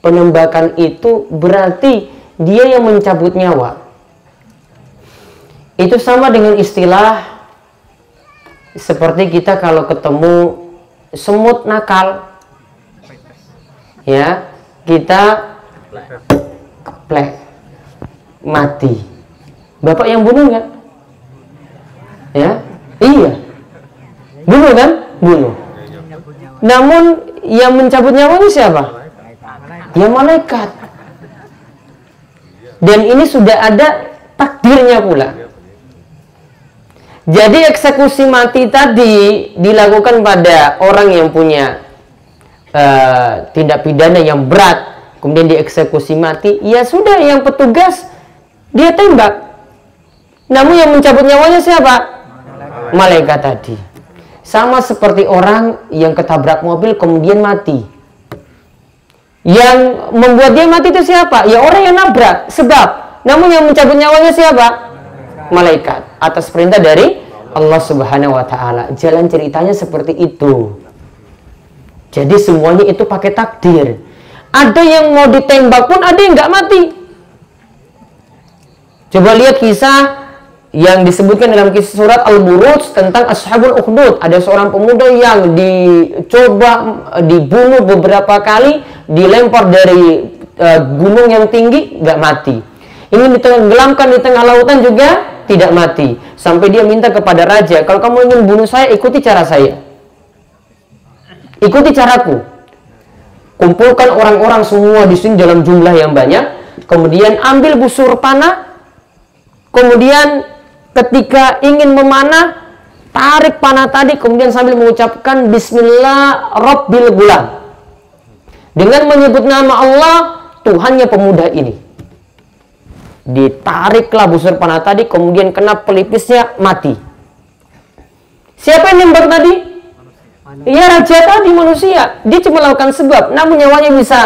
penembakan itu berarti dia yang mencabut nyawa? Itu sama dengan istilah seperti kita kalau ketemu semut nakal, ya, kita keplek mati. Bapak yang bunuh nggak? Ya, iya, bunuh kan? Bunuh. Namun yang mencabut nyawanya siapa? Ya malaikat. Dan ini sudah ada takdirnya pula. Jadi eksekusi mati tadi dilakukan pada orang yang punya tindak pidana yang berat, kemudian dieksekusi mati. Ya sudah, yang petugas dia tembak. Namun yang mencabut nyawanya siapa? Malaikat tadi. Sama seperti orang yang ketabrak mobil kemudian mati. Yang membuat dia mati itu siapa? Ya orang yang nabrak, sebab. Namun yang mencabut nyawanya siapa? Malaikat, atas perintah dari Allah Subhanahu wa taala. Jalan ceritanya seperti itu. Jadi semuanya itu pakai takdir. Ada yang mau ditembak pun ada yang nggak mati. Coba lihat kisah yang disebutkan dalam kisah surat Al-Buruj tentang Ashabul Ukhdud. Ada seorang pemuda yang dicoba dibunuh beberapa kali, dilempar dari gunung yang tinggi, nggak mati. Ingin ditenggelamkan di tengah lautan juga tidak mati. Sampai dia minta kepada raja, kalau kamu ingin bunuh saya, ikuti cara saya. Ikuti caraku. Kumpulkan orang-orang semua di sini dalam jumlah yang banyak. Kemudian ambil busur panah. Kemudian ketika ingin memanah, tarik panah tadi, kemudian sambil mengucapkan Bismillah Rabbil Gulam. Dengan menyebut nama Allah, Tuhannya pemuda ini. Ditariklah busur panah tadi, kemudian kena pelipisnya, mati. Siapa yang nembak tadi? Ya, raja tadi, manusia. Dia cuma melakukan sebab, namun nyawanya bisa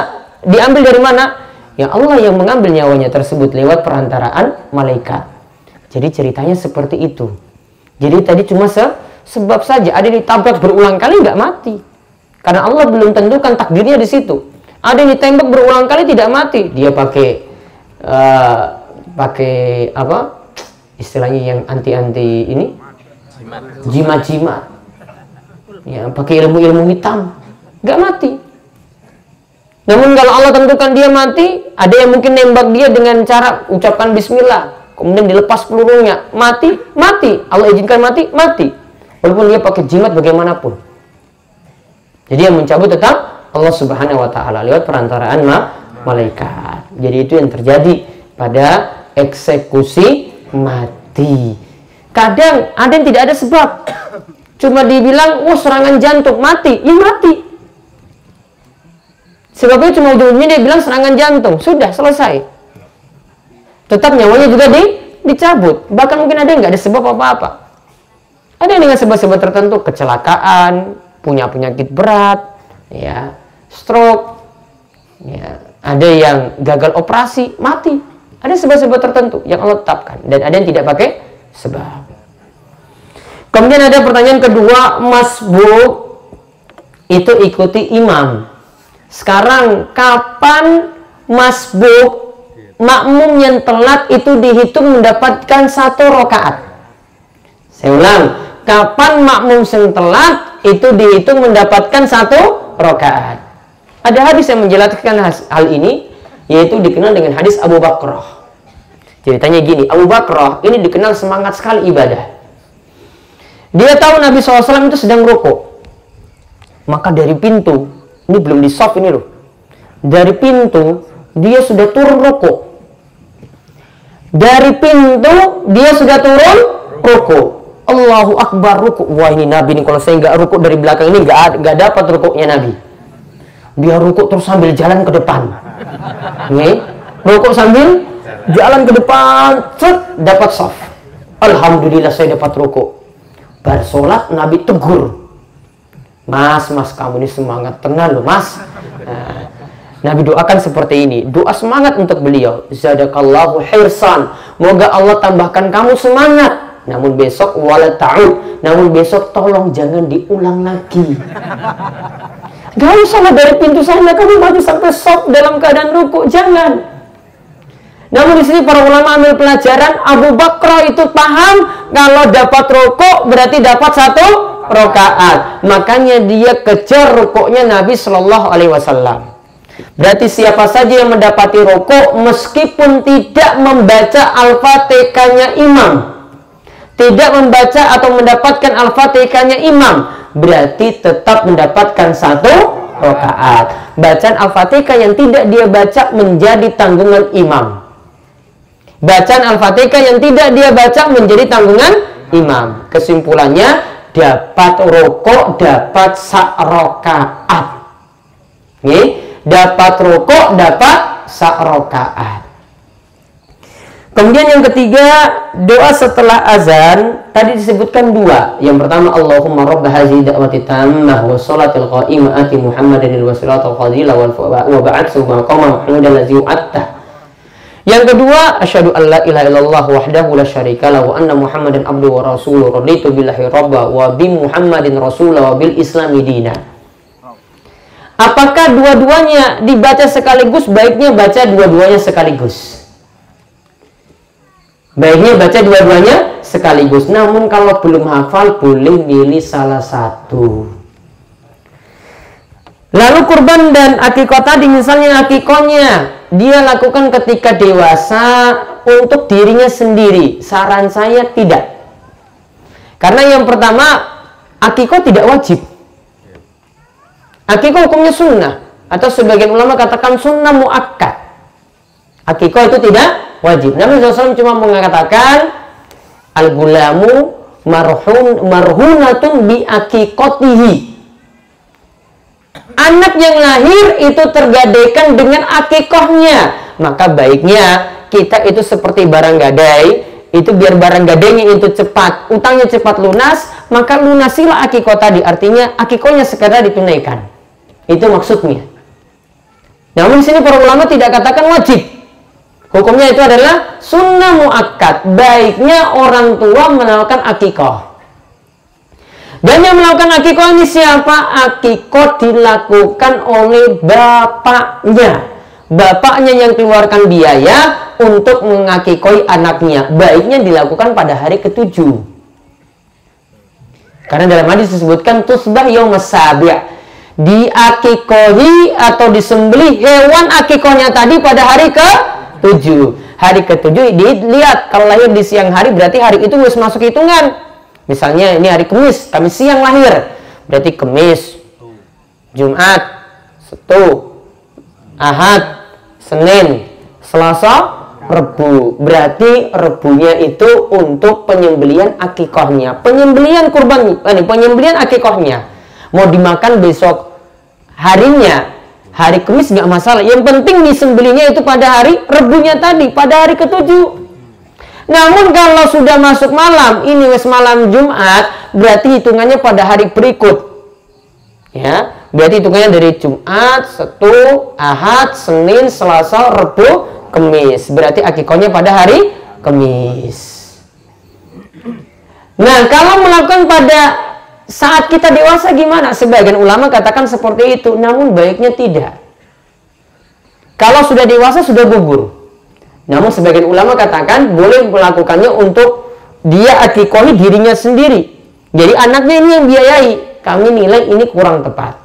diambil dari mana? Ya Allah yang mengambil nyawanya tersebut lewat perantaraan malaikat. Jadi ceritanya seperti itu. Jadi tadi cuma sebab saja. Ada yang ditabrak berulang kali nggak mati, karena Allah belum tentukan takdirnya di situ. Ada yang ditembak berulang kali tidak mati. Dia pakai apa istilahnya yang anti ini, jimat-jimat, ya pakai ilmu-ilmu hitam, nggak mati. Namun kalau Allah tentukan dia mati, ada yang mungkin nembak dia dengan cara ucapkan Bismillah, kemudian dilepas pelurunya, mati. Allah izinkan mati, walaupun dia pakai jimat bagaimanapun. Jadi yang mencabut tetap Allah Subhanahu wa Ta'ala lewat perantaraan malaikat. Jadi itu yang terjadi pada eksekusi mati. Kadang ada yang tidak ada sebab, cuma dibilang serangan jantung, mati. Ya mati. Sebabnya cuma ujungnya dia bilang serangan jantung, sudah selesai. Tetap nyawanya juga dicabut. Bahkan mungkin ada yang nggak ada sebab apa-apa. Ada yang dengan sebab-sebab tertentu, kecelakaan, punya penyakit berat, ya, stroke, ya, ada yang gagal operasi, mati. Ada sebab-sebab tertentu yang Allah tetapkan, dan ada yang tidak pakai sebab. Kemudian ada pertanyaan kedua, masbuk itu ikuti imam. Sekarang kapan masbuk makmum yang telat itu dihitung mendapatkan 1 rakaat? Saya ulang, kapan makmum yang telat itu dihitung mendapatkan 1 rakaat? Ada hadis yang menjelaskan hal ini, yaitu dikenal dengan hadis Abu Bakrah. Ceritanya gini, Abu Bakrah ini dikenal semangat sekali ibadah. Dia tahu Nabi SAW itu sedang rukuk. Maka dari pintu, ini belum di soft ini loh, dari pintu dia sudah turun rukuk. Dari pintu dia sudah turun rukuk. Allahu Akbar, rukuk. Wah, ini Nabi nih, kalau saya nggak rukuk dari belakang ini nggak dapat rukuknya Nabi. Dia rukuk terus sambil jalan ke depan. Nih, rukuk sambil jalan ke depan, dapat soft. Alhamdulillah saya dapat rukuk. Bar sholat Nabi tegur, Mas, kamu ini semangat, tenang loh Mas. Nah, Nabi doakan seperti ini, doa semangat untuk beliau. Zadakallahu hirsan, moga Allah tambahkan kamu semangat. Namun besok wala ta'ud, namun besok tolong jangan diulang lagi. Gak usah dari pintu sana kamu maju sampai soft dalam keadaan rukuk, jangan. Namun di sini para ulama ambil pelajaran, Abu Bakrah itu paham kalau dapat rukuk berarti dapat 1 rakaat. Makanya dia kejar rukuknya Nabi Shallallahu Alaihi Wasallam. Berarti siapa saja yang mendapati rukuk meskipun tidak membaca Al-Fatihahnya imam, tidak membaca atau mendapatkan Al-Fatihahnya imam, berarti tetap mendapatkan 1 rakaat. Bacaan Al-Fatihah yang tidak dia baca menjadi tanggungan imam. Bacaan Al-Fatihah yang tidak dia baca menjadi tanggungan imam. Kesimpulannya, dapat rukuk, dapat 1 rakaat. Nih, dapat rukuk, dapat 1 rakaat. Kemudian yang ketiga, doa setelah azan tadi disebutkan 2. Yang pertama, Allahumma rabb hadhihi da'wati tammah wa sholatil qa'imah ati Muhammadan al-wasilatul fadilah wa ba'athu maqama Muhammadan allazi wa'atta. Yang kedua, asyhadu an la ilaha illallah wahdahu la syarika lahu wa anna Muhammadan abduhu wa rasuluhu raditu billahi rabba wa bi Muhammadin rasulah wa bil islami dina. Apakah dua-duanya dibaca sekaligus? Baiknya baca dua-duanya sekaligus. Baiknya baca dua-duanya sekaligus. Namun kalau belum hafal boleh milih salah satu. Lalu kurban dan akikah tadi, misalnya akikahnya dia lakukan ketika dewasa, untuk dirinya sendiri? Saran saya tidak. Karena yang pertama, akikah tidak wajib. Akikah hukumnya sunnah, atau sebagian ulama katakan sunnah muakkad. Akikah itu tidak wajib. Nabi SAW cuma mengatakan al-gulamu marhunatun bi akikotihi. Anak yang lahir itu tergadaikan dengan akikahnya. Maka baiknya kita itu seperti barang gadai. Itu biar barang gadainya itu cepat, utangnya cepat lunas, maka lunasilah akikah tadi. Artinya akikahnya segera ditunaikan. Itu maksudnya. Namun di sini para ulama tidak katakan wajib. Hukumnya itu adalah sunnah muakkad. Baiknya orang tua melakukan akikah. Dan yang melakukan akikah ini siapa? Akikah dilakukan oleh bapaknya. Bapaknya yang keluarkan biaya untuk mengakikoi anaknya. Baiknya dilakukan pada hari ke-7. Karena dalam hadis disebutkan tusbah yaumas sabi'. Diakikoi atau disembelih hewan akikahnya tadi pada hari ke-7. Hari ke-7 dilihat, kalau lahir di siang hari berarti hari itu harus masuk hitungan. Misalnya ini hari Kamis siang lahir, berarti Kamis, Jumat, Sabtu, Ahad, Senin, Selasa, Rebu. Berarti Rebunya itu untuk penyembelihan akikahnya, penyembelihan kurban, penyembelihan akikahnya. Mau dimakan besok harinya, hari Kamis nggak masalah. Yang penting disembelihnya itu pada hari Rebunya tadi, pada hari ke-7. Namun kalau sudah masuk malam, ini wes malam Jumat, berarti hitungannya pada hari berikut. Ya, berarti hitungannya dari Jumat, Sabtu, Ahad, Senin, Selasa, Rebu, Kamis. Berarti akikahnya pada hari Kamis. Nah, kalau melakukan pada saat kita dewasa gimana? Sebagian ulama katakan seperti itu, namun baiknya tidak. Kalau sudah dewasa sudah gugur. Namun sebagian ulama katakan boleh melakukannya untuk dia akikahi dirinya sendiri. Jadi anaknya ini yang biayai. Kami nilai ini kurang tepat.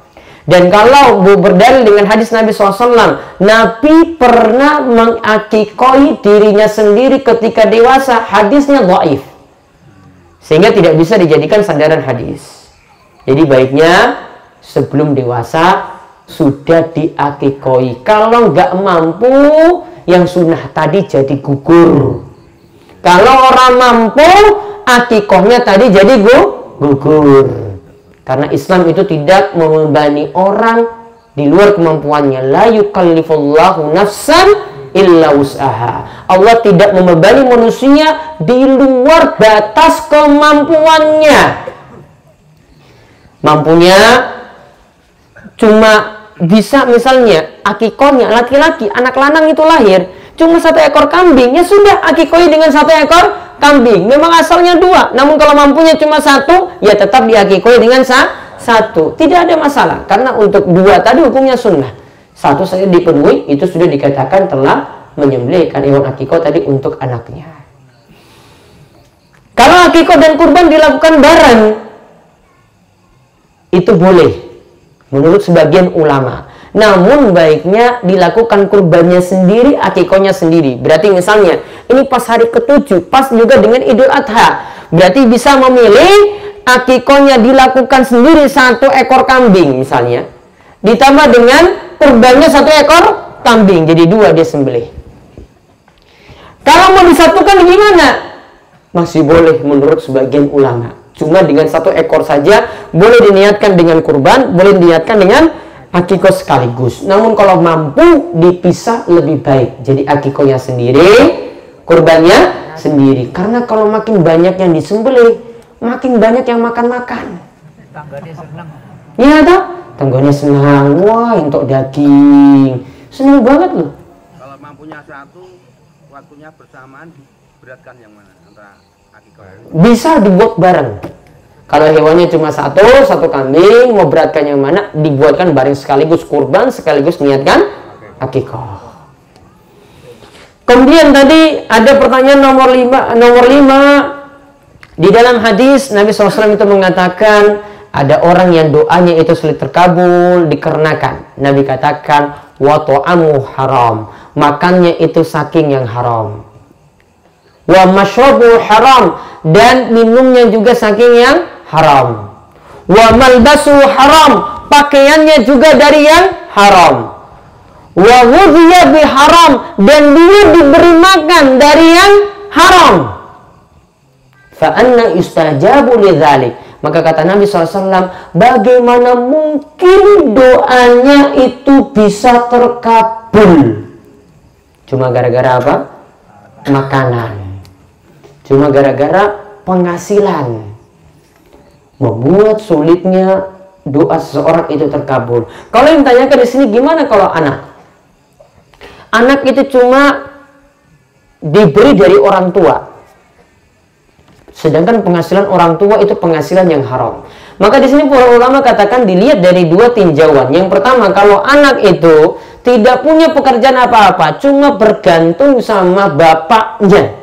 Dan kalau berdalil dengan hadis Nabi SAW, Nabi pernah mengakikahi dirinya sendiri ketika dewasa. Hadisnya dhaif, sehingga tidak bisa dijadikan sandaran hadis. Jadi baiknya sebelum dewasa sudah diakikahi. Kalau nggak mampu, yang sunnah tadi jadi gugur. Kalau orang mampu, akikahnya tadi jadi gugur. Karena Islam itu tidak membebani orang di luar kemampuannya. La yukallifullahu nafsan illa wus'aha. Allah tidak membebani manusia di luar batas kemampuannya. Mampunya cuma bisa misalnya akikahnya laki-laki, anak lanang itu lahir cuma 1 ekor kambing, ya sudah akikahnya dengan 1 ekor kambing. Memang asalnya 2, namun kalau mampunya cuma 1, ya tetap diakikahi dengan 1. Tidak ada masalah, karena untuk 2 tadi hukumnya sunnah. 1 saja dipenuhi, itu sudah dikatakan telah menyembelihkan hewan akikah tadi untuk anaknya. Kalau akikah dan kurban dilakukan bareng, itu boleh menurut sebagian ulama. Namun baiknya dilakukan kurbannya sendiri, akikahnya sendiri. Berarti misalnya ini pas hari ke-7, pas juga dengan Idul Adha. Berarti bisa memilih akikahnya dilakukan sendiri 1 ekor kambing misalnya, ditambah dengan kurbannya 1 ekor kambing, jadi 2 dia sembelih. Kalau mau disatukan gimana? Masih boleh menurut sebagian ulama. Cuma dengan 1 ekor saja, boleh diniatkan dengan kurban, boleh diniatkan dengan akikah sekaligus. Namun kalau mampu dipisah lebih baik. Jadi akikahnya sendiri, kurbannya sendiri. Karena kalau makin banyak yang disembelih, makin banyak yang makan-makan. Tangganya senang. Iya toh? Tangganya senang. Wah, untuk daging. Senang banget loh. Kalau mampunya 1, waktunya bersamaan, diberatkan yang mana? Antara akikah. Bisa dibuat bareng. Kalau hewannya cuma 1 kambing, mau beratkan yang mana? Dibuatkan bareng sekaligus kurban, sekaligus niatkan akikah. Kemudian tadi ada pertanyaan nomor 5. Di dalam hadis Nabi SAW itu mengatakan ada orang yang doanya itu sulit terkabul dikarenakan Nabi katakan wa ta'amu haram, makannya itu saking yang haram. Wa mashrabu haram, dan minumnya juga saking yang haram. Wa malbasu haram, pakaiannya juga dari yang haram. Wa ghudhiya bi haram, dan dia diberi makan dari yang haram. Fa anna yustajabu lidzalik. Maka kata Nabi SAW, bagaimana mungkin doanya itu bisa terkabul? Cuma gara-gara apa? Makanan. Cuma gara-gara penghasilan. Membuat sulitnya doa seseorang itu terkabul. Kalau yang ditanyakan di sini, gimana kalau anak? Anak itu cuma diberi dari orang tua. Sedangkan penghasilan orang tua itu penghasilan yang haram. Maka di sini para ulama katakan dilihat dari dua tinjauan. Yang pertama, kalau anak itu tidak punya pekerjaan apa-apa, cuma bergantung sama bapaknya.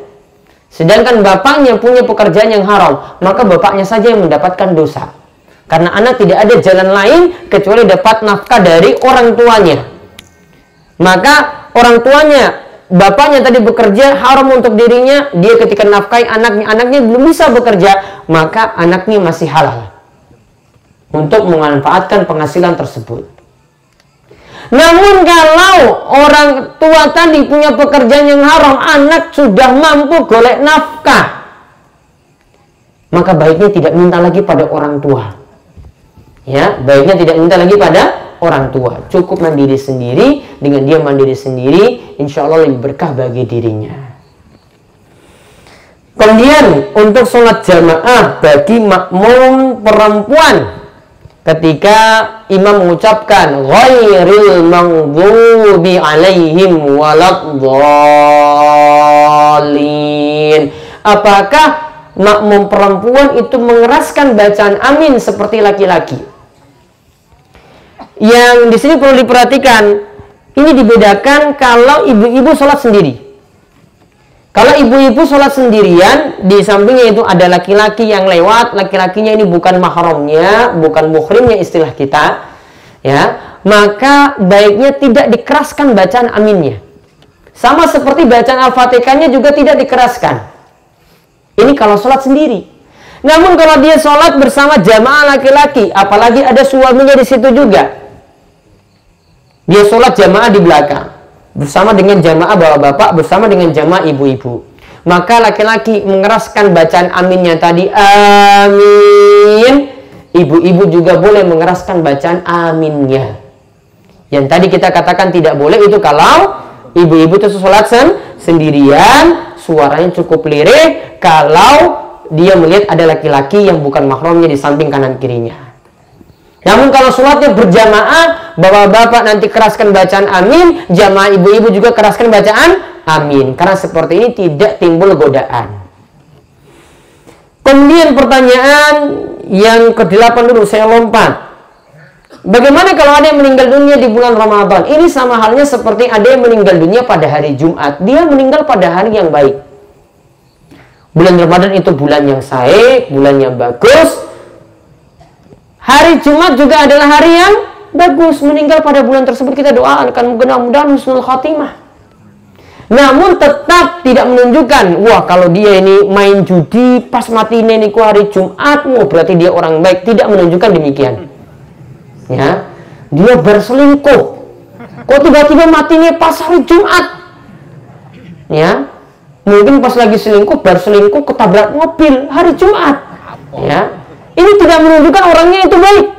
Sedangkan bapaknya punya pekerjaan yang haram, maka bapaknya saja yang mendapatkan dosa. Karena anak tidak ada jalan lain kecuali dapat nafkah dari orang tuanya. Maka orang tuanya, bapaknya tadi bekerja, haram untuk dirinya, dia ketika nafkahi anaknya belum bisa bekerja, maka anaknya masih halal untuk memanfaatkan penghasilan tersebut. Namun kalau orang tua tadi punya pekerjaan yang haram, anak sudah mampu golek nafkah, maka baiknya tidak minta lagi pada orang tua. Ya, baiknya tidak minta lagi pada orang tua. Cukup mandiri sendiri. Dengan dia mandiri sendiri, insya Allah lebih berkah bagi dirinya. Kemudian untuk sholat jamaah bagi makmum perempuan, ketika imam mengucapkan ghairil maghdubi alaihim waladhdallin, apakah makmum perempuan itu mengeraskan bacaan amin seperti laki-laki? Yang di sini perlu diperhatikan, ini dibedakan kalau ibu-ibu sholat sendiri. Kalau ibu-ibu sholat sendirian, di sampingnya itu ada laki-laki yang lewat, laki-lakinya ini bukan mahramnya, bukan muhrimnya istilah kita, ya, maka baiknya tidak dikeraskan bacaan aminnya. Sama seperti bacaan Al-Fatihahnya juga tidak dikeraskan. Ini kalau sholat sendiri. Namun kalau dia sholat bersama jamaah laki-laki, apalagi ada suaminya di situ juga, dia sholat jamaah di belakang bersama dengan jamaah bapak-bapak, bersama dengan jamaah ibu-ibu, maka laki-laki mengeraskan bacaan aminnya tadi, amin. Ibu-ibu juga boleh mengeraskan bacaan aminnya. Yang tadi kita katakan tidak boleh itu kalau ibu-ibu itu sholat sendirian, suaranya cukup lirih, kalau dia melihat ada laki-laki yang bukan mahramnya di samping kanan kirinya. Namun kalau sholatnya berjamaah, bapak-bapak nanti keraskan bacaan amin, jamaah ibu-ibu juga keraskan bacaan amin. Karena seperti ini tidak timbul godaan. Kemudian pertanyaan yang ke-8 dulu, saya lompat. Bagaimana kalau ada yang meninggal dunia di bulan Ramadan? Ini sama halnya seperti ada yang meninggal dunia pada hari Jumat. Dia meninggal pada hari yang baik. Bulan Ramadan itu bulan yang baik, bulan yang bagus. Hari Jumat juga adalah hari yang bagus. Meninggal pada bulan tersebut kita doakan mudah-mudahan husnul khatimah. Namun tetap tidak menunjukkan, wah kalau dia ini main judi pas mati ini ku hari Jumat, wah berarti dia orang baik. Tidak menunjukkan demikian. Ya, dia berselingkuh. Kok tiba-tiba mati ini pas hari Jumat? Ya, mungkin pas lagi selingkuh, berselingkuh ketabrak mobil hari Jumat. Ya. Ini tidak menunjukkan orangnya itu baik.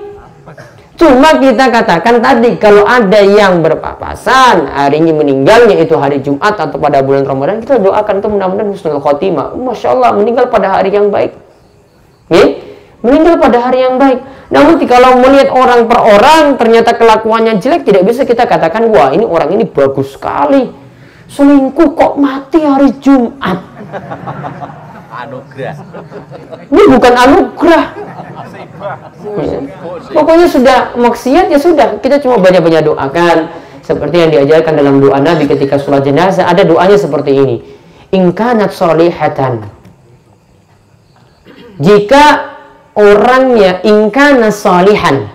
Cuma kita katakan tadi, kalau ada yang berpapasan harinya meninggalnya itu hari Jumat atau pada bulan Ramadan, kita doakan itu mudah-mudahan husnul khotimah. Masya Allah, meninggal pada hari yang baik. Meninggal pada hari yang baik. Namun kalau melihat orang per orang ternyata kelakuannya jelek, tidak bisa kita katakan, wah ini orang ini bagus sekali, selingkuh kok mati hari Jumat. Anugerah. Ini bukan anugerah. Ya. Pokoknya sudah maksiat ya sudah, kita cuma banyak-banyak doakan seperti yang diajarkan dalam doa Nabi ketika sholat jenazah. Ada doanya seperti ini, in kanat sholihatan, jika orangnya in kana sholihan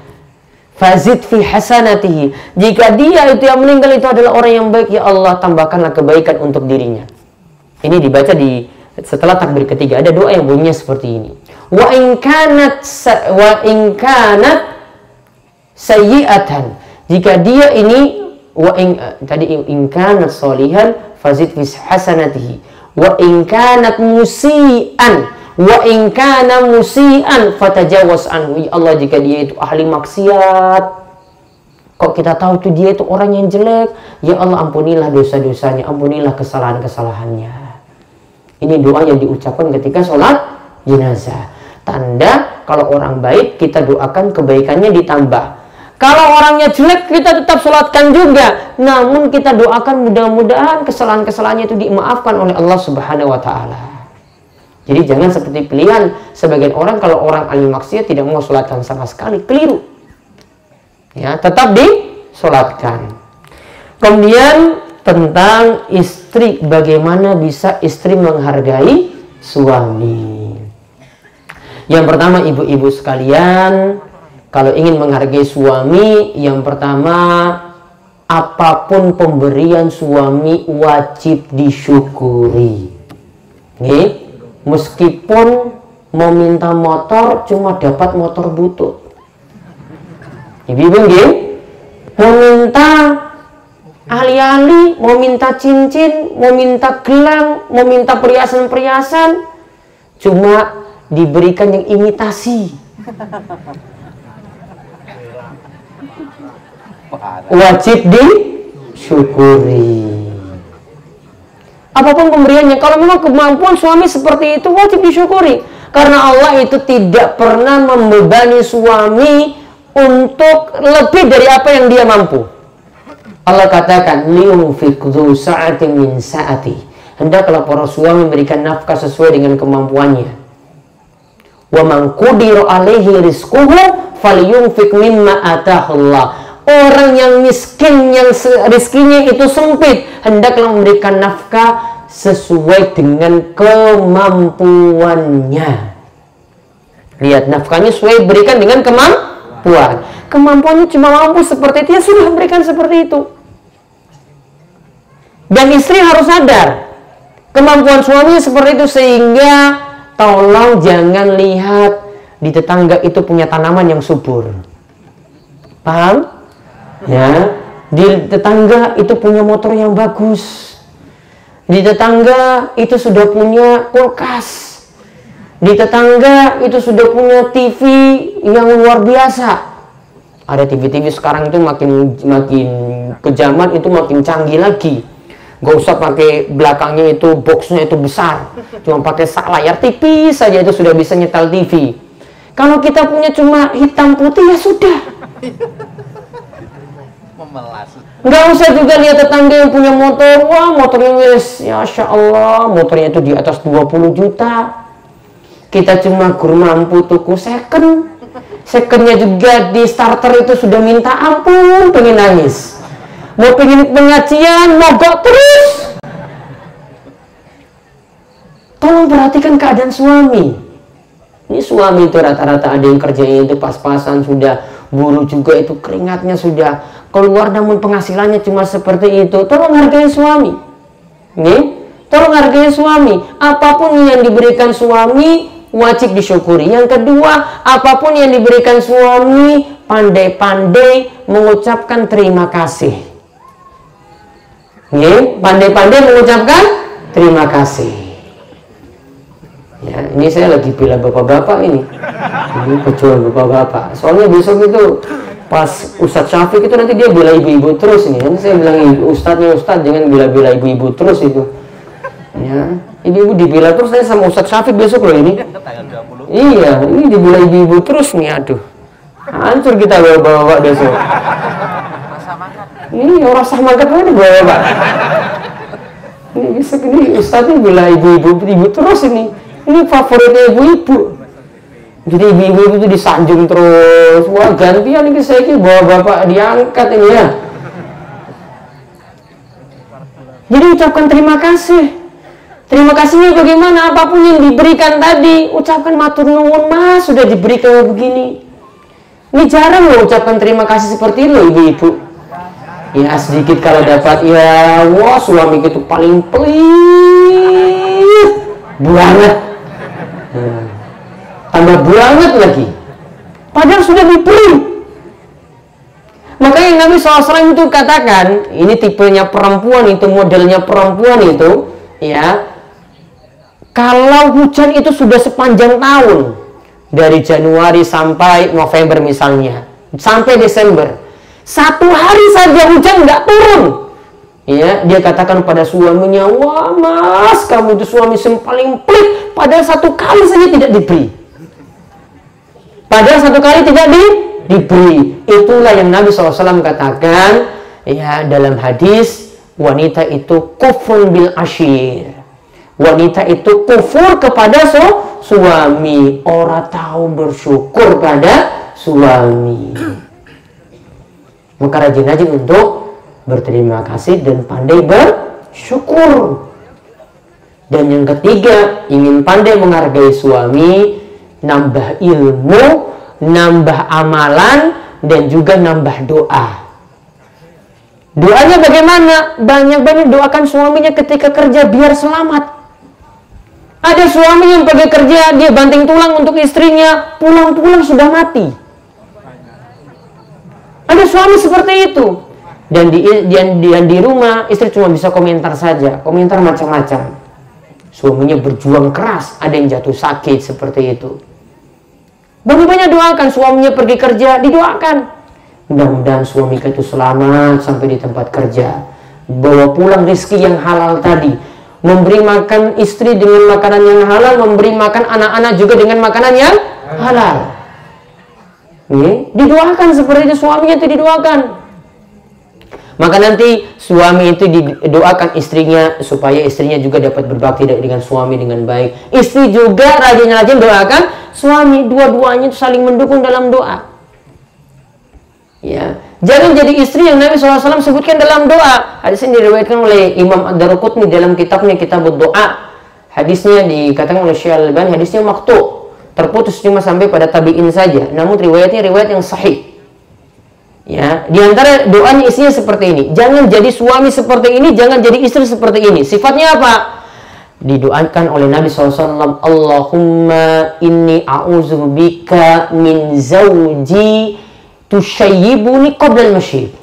fazid fi hasanatihi, jika dia itu yang meninggal itu adalah orang yang baik, ya Allah tambahkanlah kebaikan untuk dirinya. Ini dibaca di Setelah takbir ketiga ada doa yang bunyinya seperti ini. Wa in kanat sayyi'atan, jika dia ini in kanat sholihan fazid fi hasanatihi wa in kanat musian fatajawaz anhu. Ya Allah, jika dia itu ahli maksiat, kok kita tahu tuh dia itu orang yang jelek, ya Allah ampunilah dosa-dosanya, ampunilah kesalahan-kesalahannya. Ini doa yang diucapkan ketika sholat jenazah. Tanda kalau orang baik kita doakan kebaikannya ditambah. Kalau orangnya jelek kita tetap sholatkan juga. Namun kita doakan mudah-mudahan kesalahan-kesalahannya itu dimaafkan oleh Allah Subhanahu wa Ta'ala. Jadi jangan seperti pilihan sebagian orang, kalau orang ahli maksiat tidak mau sholatkan sama sekali, keliru. Ya, tetap disolatkan. Kemudian tentang istri, bagaimana bisa istri menghargai suami. Yang pertama, ibu-ibu sekalian, kalau ingin menghargai suami, yang pertama, apapun pemberian suami wajib disyukuri. Nih, meskipun mau minta motor cuma dapat motor butut. Ibu-ibu nggih, mau minta alih-alih, mau minta cincin, mau minta gelang, mau minta perhiasan-perhiasan, cuma diberikan yang imitasi. Wajib disyukuri. Apapun pemberiannya, kalau memang kemampuan suami seperti itu, wajib disyukuri. Karena Allah itu tidak pernah membebani suami untuk lebih dari apa yang dia mampu. Allah katakan, liyunfiq dzu sa'atin min sa'ati. Hendaklah para suami memberikan nafkah sesuai dengan kemampuannya. Wa man qudira alaihi rizquhu falyunfiq mimma atahullah. Orang yang miskin, yang rezekinya itu sempit, hendaklah memberikan nafkah sesuai dengan kemampuannya. Lihat, nafkahnya sesuai berikan dengan kemampuan. Kemampuannya cuma mampu seperti itu, ya sudah berikan seperti itu. Dan istri harus sadar kemampuan suaminya seperti itu, sehingga tolong jangan lihat di tetangga itu punya tanaman yang subur. Paham? Ya, di tetangga itu punya motor yang bagus. Di tetangga itu sudah punya kulkas. Di tetangga itu sudah punya TV yang luar biasa. Ada TV-TV sekarang itu makin kejaman, itu makin canggih lagi. Gak usah pakai belakangnya itu boxnya itu besar, cuma pakai layar tipis saja itu sudah bisa nyetel TV. Kalau kita punya cuma hitam putih, ya sudah. Nggak usah juga lihat tetangga yang punya motor. Wah, motornya wes, ya Masya Allah, motornya itu di atas 20 juta. Kita cuma kurang mampu tuku second. Secondnya juga di starter itu sudah minta ampun, pengen nangis. Mau pengen pengajian, mogok terus. Tolong perhatikan keadaan suami. Ini suami itu rata-rata ada yang kerjanya itu pas-pasan, sudah buruh juga itu keringatnya sudah keluar, namun penghasilannya cuma seperti itu. Tolong hargai suami. Nih, tolong hargai suami. Apapun yang diberikan suami wajib disyukuri. Yang kedua, apapun yang diberikan suami, pandai-pandai mengucapkan terima kasih. Nih, pandai-pandai mengucapkan terima kasih. Ya, ini saya lagi bela bapak-bapak ini kecuali bapak-bapak. Soalnya besok itu pas Ustadz Syafiq itu nanti dia bela ibu-ibu terus ini. Nanti saya bilang Ustadznya, Ustadz jangan bela-bela ibu-ibu terus itu. Ya, ibu-ibu dibela terus saya sama Ustadz Syafiq besok loh ini. Iya, ini dibela ibu-ibu terus nih, aduh. Hancur kita bapak-bapak besok. Ini orang sama mana bapak-bapak. Ini besok ini Ustadznya bela ibu-ibu terus ini. Ini favoritnya ibu-ibu. Jadi ibu-ibu itu disanjung terus. Wah, gantian ini saya ini bawa bapak diangkat ini ya. Jadi ucapkan terima kasih. Terima kasihnya bagaimana? Apapun yang diberikan tadi, ucapkan matur nuwun mas, sudah diberikan begini. Ini jarang loh ucapkan terima kasih seperti itu ibu-ibu. Ya sedikit kalau dapat, ya wah suami itu paling pelit. banget. Tambah banget lagi. Padahal sudah diberi. Makanya Nabi SAW itu katakan, ini tipenya perempuan itu, modelnya perempuan itu, ya. Kalau hujan itu sudah sepanjang tahun, dari Januari sampai November misalnya, sampai Desember, satu hari saja hujan nggak turun, ya, dia katakan pada suaminya, wah mas, kamu itu suami yang paling pelit, padahal satu kali saja tidak diberi. Padahal satu kali tidak diberi. Itulah yang Nabi SAW katakan, ya, dalam hadis, wanita itu kufrun bil ashir. Wanita itu kufur kepada suami. Orang tahu bersyukur pada suami. Maka rajin-rajin untuk berterima kasih dan pandai bersyukur. Dan yang ketiga, ingin pandai menghargai suami, nambah ilmu, nambah amalan, dan juga nambah doa. Doanya bagaimana? Banyak-banyak doakan suaminya ketika kerja biar selamat. Ada suami yang pergi kerja, dia banting tulang untuk istrinya, pulang-pulang sudah mati. Ada suami seperti itu. Dan di rumah, istri cuma bisa komentar saja, komentar macam-macam. Suaminya berjuang keras, ada yang jatuh sakit seperti itu. Banyak-banyak doakan, suaminya pergi kerja, didoakan. Mudah-mudahan suami itu selamat sampai di tempat kerja. Bawa pulang rezeki yang halal tadi. Memberi makan istri dengan makanan yang halal, memberi makan anak-anak juga dengan makanan yang halal. Didoakan seperti itu, suaminya itu didoakan. Maka nanti suami itu didoakan istrinya supaya istrinya juga dapat berbakti dengan suami dengan baik. Istri juga rajin-rajin doakan suami, dua-duanya itu saling mendukung dalam doa. Ya, jangan jadi istri yang Nabi SAW sebutkan dalam doa. Hadis ini diriwayatkan oleh Imam Ad-Darqutni dalam kitabnya Kitabud Doa. Hadisnya dikatakan oleh Syekh Al-Albani, hadisnya maqtu', terputus cuma sampai pada tabi'in saja. Namun riwayatnya riwayat yang sahih. Ya, di antara doanya isinya seperti ini. Jangan jadi suami seperti ini, jangan jadi istri seperti ini. Sifatnya apa? Didoakan oleh Nabi SAW, Allahumma inni a'udzubika min zawji tushayyibuni qabla al-masyib.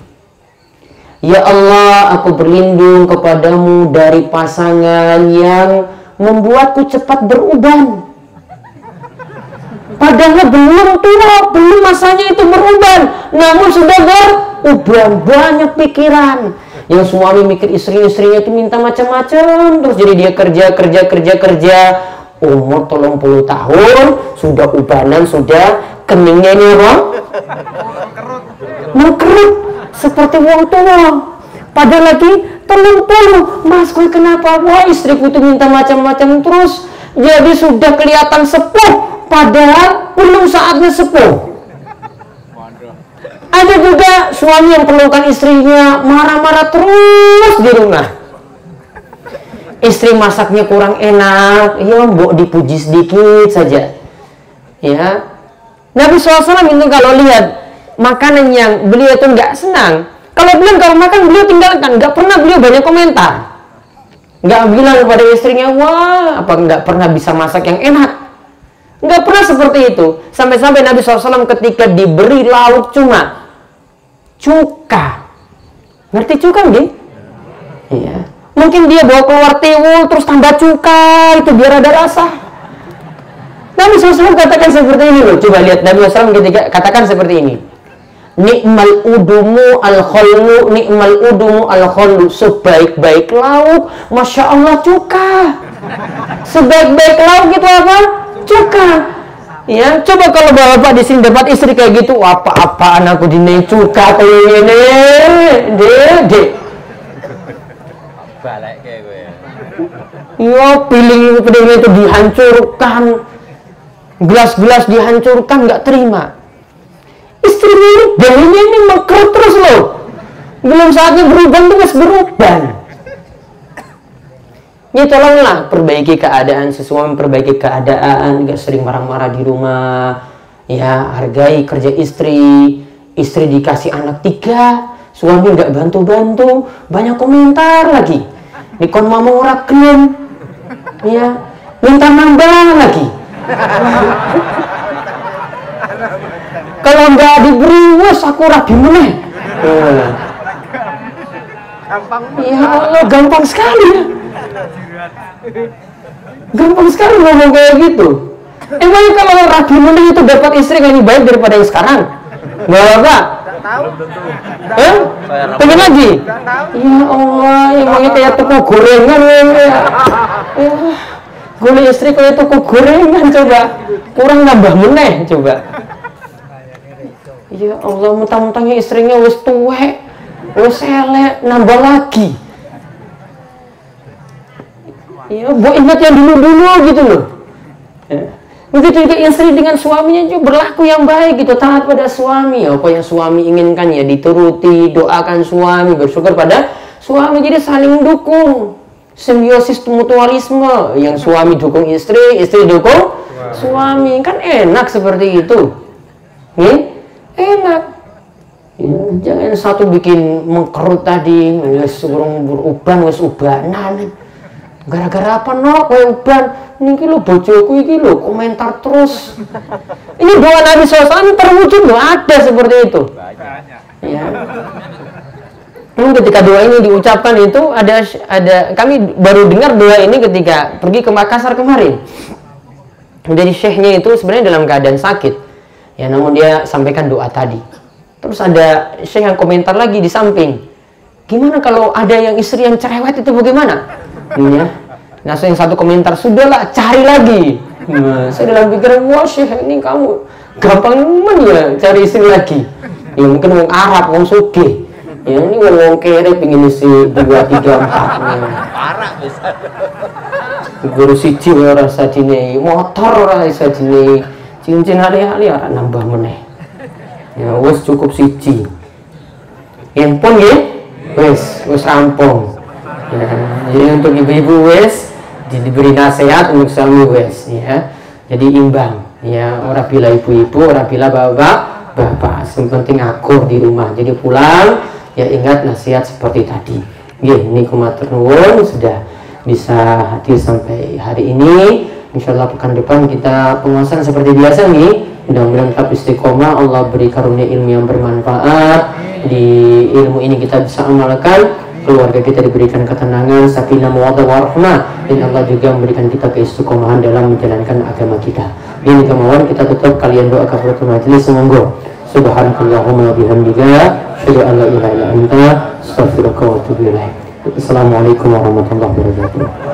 Ya Allah, aku berlindung kepadamu dari pasangan yang membuatku cepat beruban. Padahal belum tua, belum masanya itu beruban, namun sudah beruban, banyak pikiran. Yang suami mikir istrinya itu minta macam-macam, terus jadi dia kerja, umur 30 tahun, sudah ubanan, sudah keningnya ini apa? Mengkerut seperti wong tua. Padahal lagi 30, mas gue kenapa? Wah, istriku itu minta macam-macam terus, jadi sudah kelihatan sepuh. Padahal belum saatnya sepuh. Ada juga suami yang pelukan istrinya, marah-marah terus di rumah. Istri masaknya kurang enak, ya mbok dipuji sedikit saja. Ya, Nabi SAW itu kalau lihat makanan yang beliau itu nggak senang, kalau makan beliau tinggalkan, nggak pernah beliau banyak komentar. Nggak bilang kepada istrinya, wah apa nggak pernah bisa masak yang enak. Nggak pernah seperti itu. Sampai-sampai Nabi SAW ketika diberi lauk cuma cuka. Ngerti cuka nggih? Iya. Mungkin dia bawa keluar tiwul terus tambah cuka itu biar ada rasa. Nabi SAW katakan seperti ini loh. Coba lihat Nabi SAW ketika katakan seperti ini. Ni'mal udumu al-khallu, ni'mal udumu al-khallu. Sebaik-baik lauk, Masya Allah cuka. Sebaik-baik lauk itu apa? Cuka. Ya, coba kalau bapak di sini dapat istri kayak gitu, apa-apaan aku dinaik cuka kayak ini, dek. Balik kayak gue. Ya, piring itu dihancurkan, gelas-gelas dihancurkan, nggak terima. Istrinya ini bayinya ini mengkerut terus loh, belum saatnya berubah terus berubah. Ya tolonglah perbaiki keadaan sesuai, perbaiki keadaan, gak sering marah-marah di rumah. Ya, hargai kerja istri. Istri dikasih anak 3, suami gak bantu-bantu, banyak komentar lagi. Dikon mama ora gelem. Ya, minta nambah lagi. Kalau nggak diberi, wes aku rabi meneh. Ya Allah, gampang sekali ya. Gampang sekali ngomong kayak gitu. Emangnya kalau rabi meneh itu dapat istri yang lebih baik daripada yang sekarang? Nggak? Pengen lagi? Ya Allah, emangnya kayak toko gorengan ya. Golek istri kayak toko gorengan coba. Kurang nambah meneh coba. Ya Allah, mentang-mentangnya istrinya wis tuwek, wis elek, nambah lagi. Ya, Bu ingat yang dulu-dulu gitu loh. Ya. Begitu juga istri dengan suaminya juga berlaku yang baik gitu, taat pada suami. Apa yang suami inginkan ya dituruti, doakan suami, bersyukur pada suami. Jadi saling dukung, simbiosis mutualisme. Yang suami dukung istri, istri dukung suami. Kan enak seperti itu. Nih, enak. Ya, jangan satu bikin mengkerut tadi, wes urung beruban, wes ubanan. Gara-gara apa no kowe uban? Niki lho bojoku iki lho komentar terus. Ini doa Nabi SAW terwujud loh, ada seperti itu. Ya. Namun ketika doa ini diucapkan itu ada kami baru dengar doa ini ketika pergi ke Makassar kemarin. Jadi syekhnya itu sebenarnya dalam keadaan sakit. Ya, namun dia sampaikan doa tadi. Terus ada syekh yang komentar lagi di samping. Gimana kalau ada yang istri yang cerewet itu bagaimana? Ya. Nah, yang satu komentar, sudahlah cari lagi. Nah, saya dalam pikiran, wah syekh ini kamu gampang ya cari istri lagi. Ya mungkin orang Arab, orang Sugih. Ya ini orang kere pengen isi 2, 3, 4. Parah bisa. Guru siji ora sadine, motor ora sadine, cincin hari-hari ora nambah meneh. Ya wis cukup siji. Handphone nggih? Wis rampung. Ya, jadi untuk ibu-ibu wes diberi nasihat, untuk suami wes ya. Jadi imbang ya, orang bila ibu-ibu, orang bila bapak. Yang penting akur di rumah. Jadi pulang ya ingat nasihat seperti tadi. Ini kumatur nuwun sudah bisa hadir sampai hari ini. Insyaallah pekan depan kita penguasaan seperti biasa nih. Mudah-mudahan tetap istiqomah, Allah beri karunia ilmu yang bermanfaat. Di ilmu ini kita bisa amalkan, keluarga kita diberikan ketenangan, sakinah, mawaddah warahmah, dan Allah juga memberikan kita keistiqomahan dalam menjalankan agama kita. Ini kemauan kita tutup, kalian doa kafaratul majelis semoga. Subhanakallahumma bihamdika, asyhadu an la ilaha illa anta, astaghfiruka wa atubu ilaik. Assalamualaikum warahmatullahi wabarakatuh.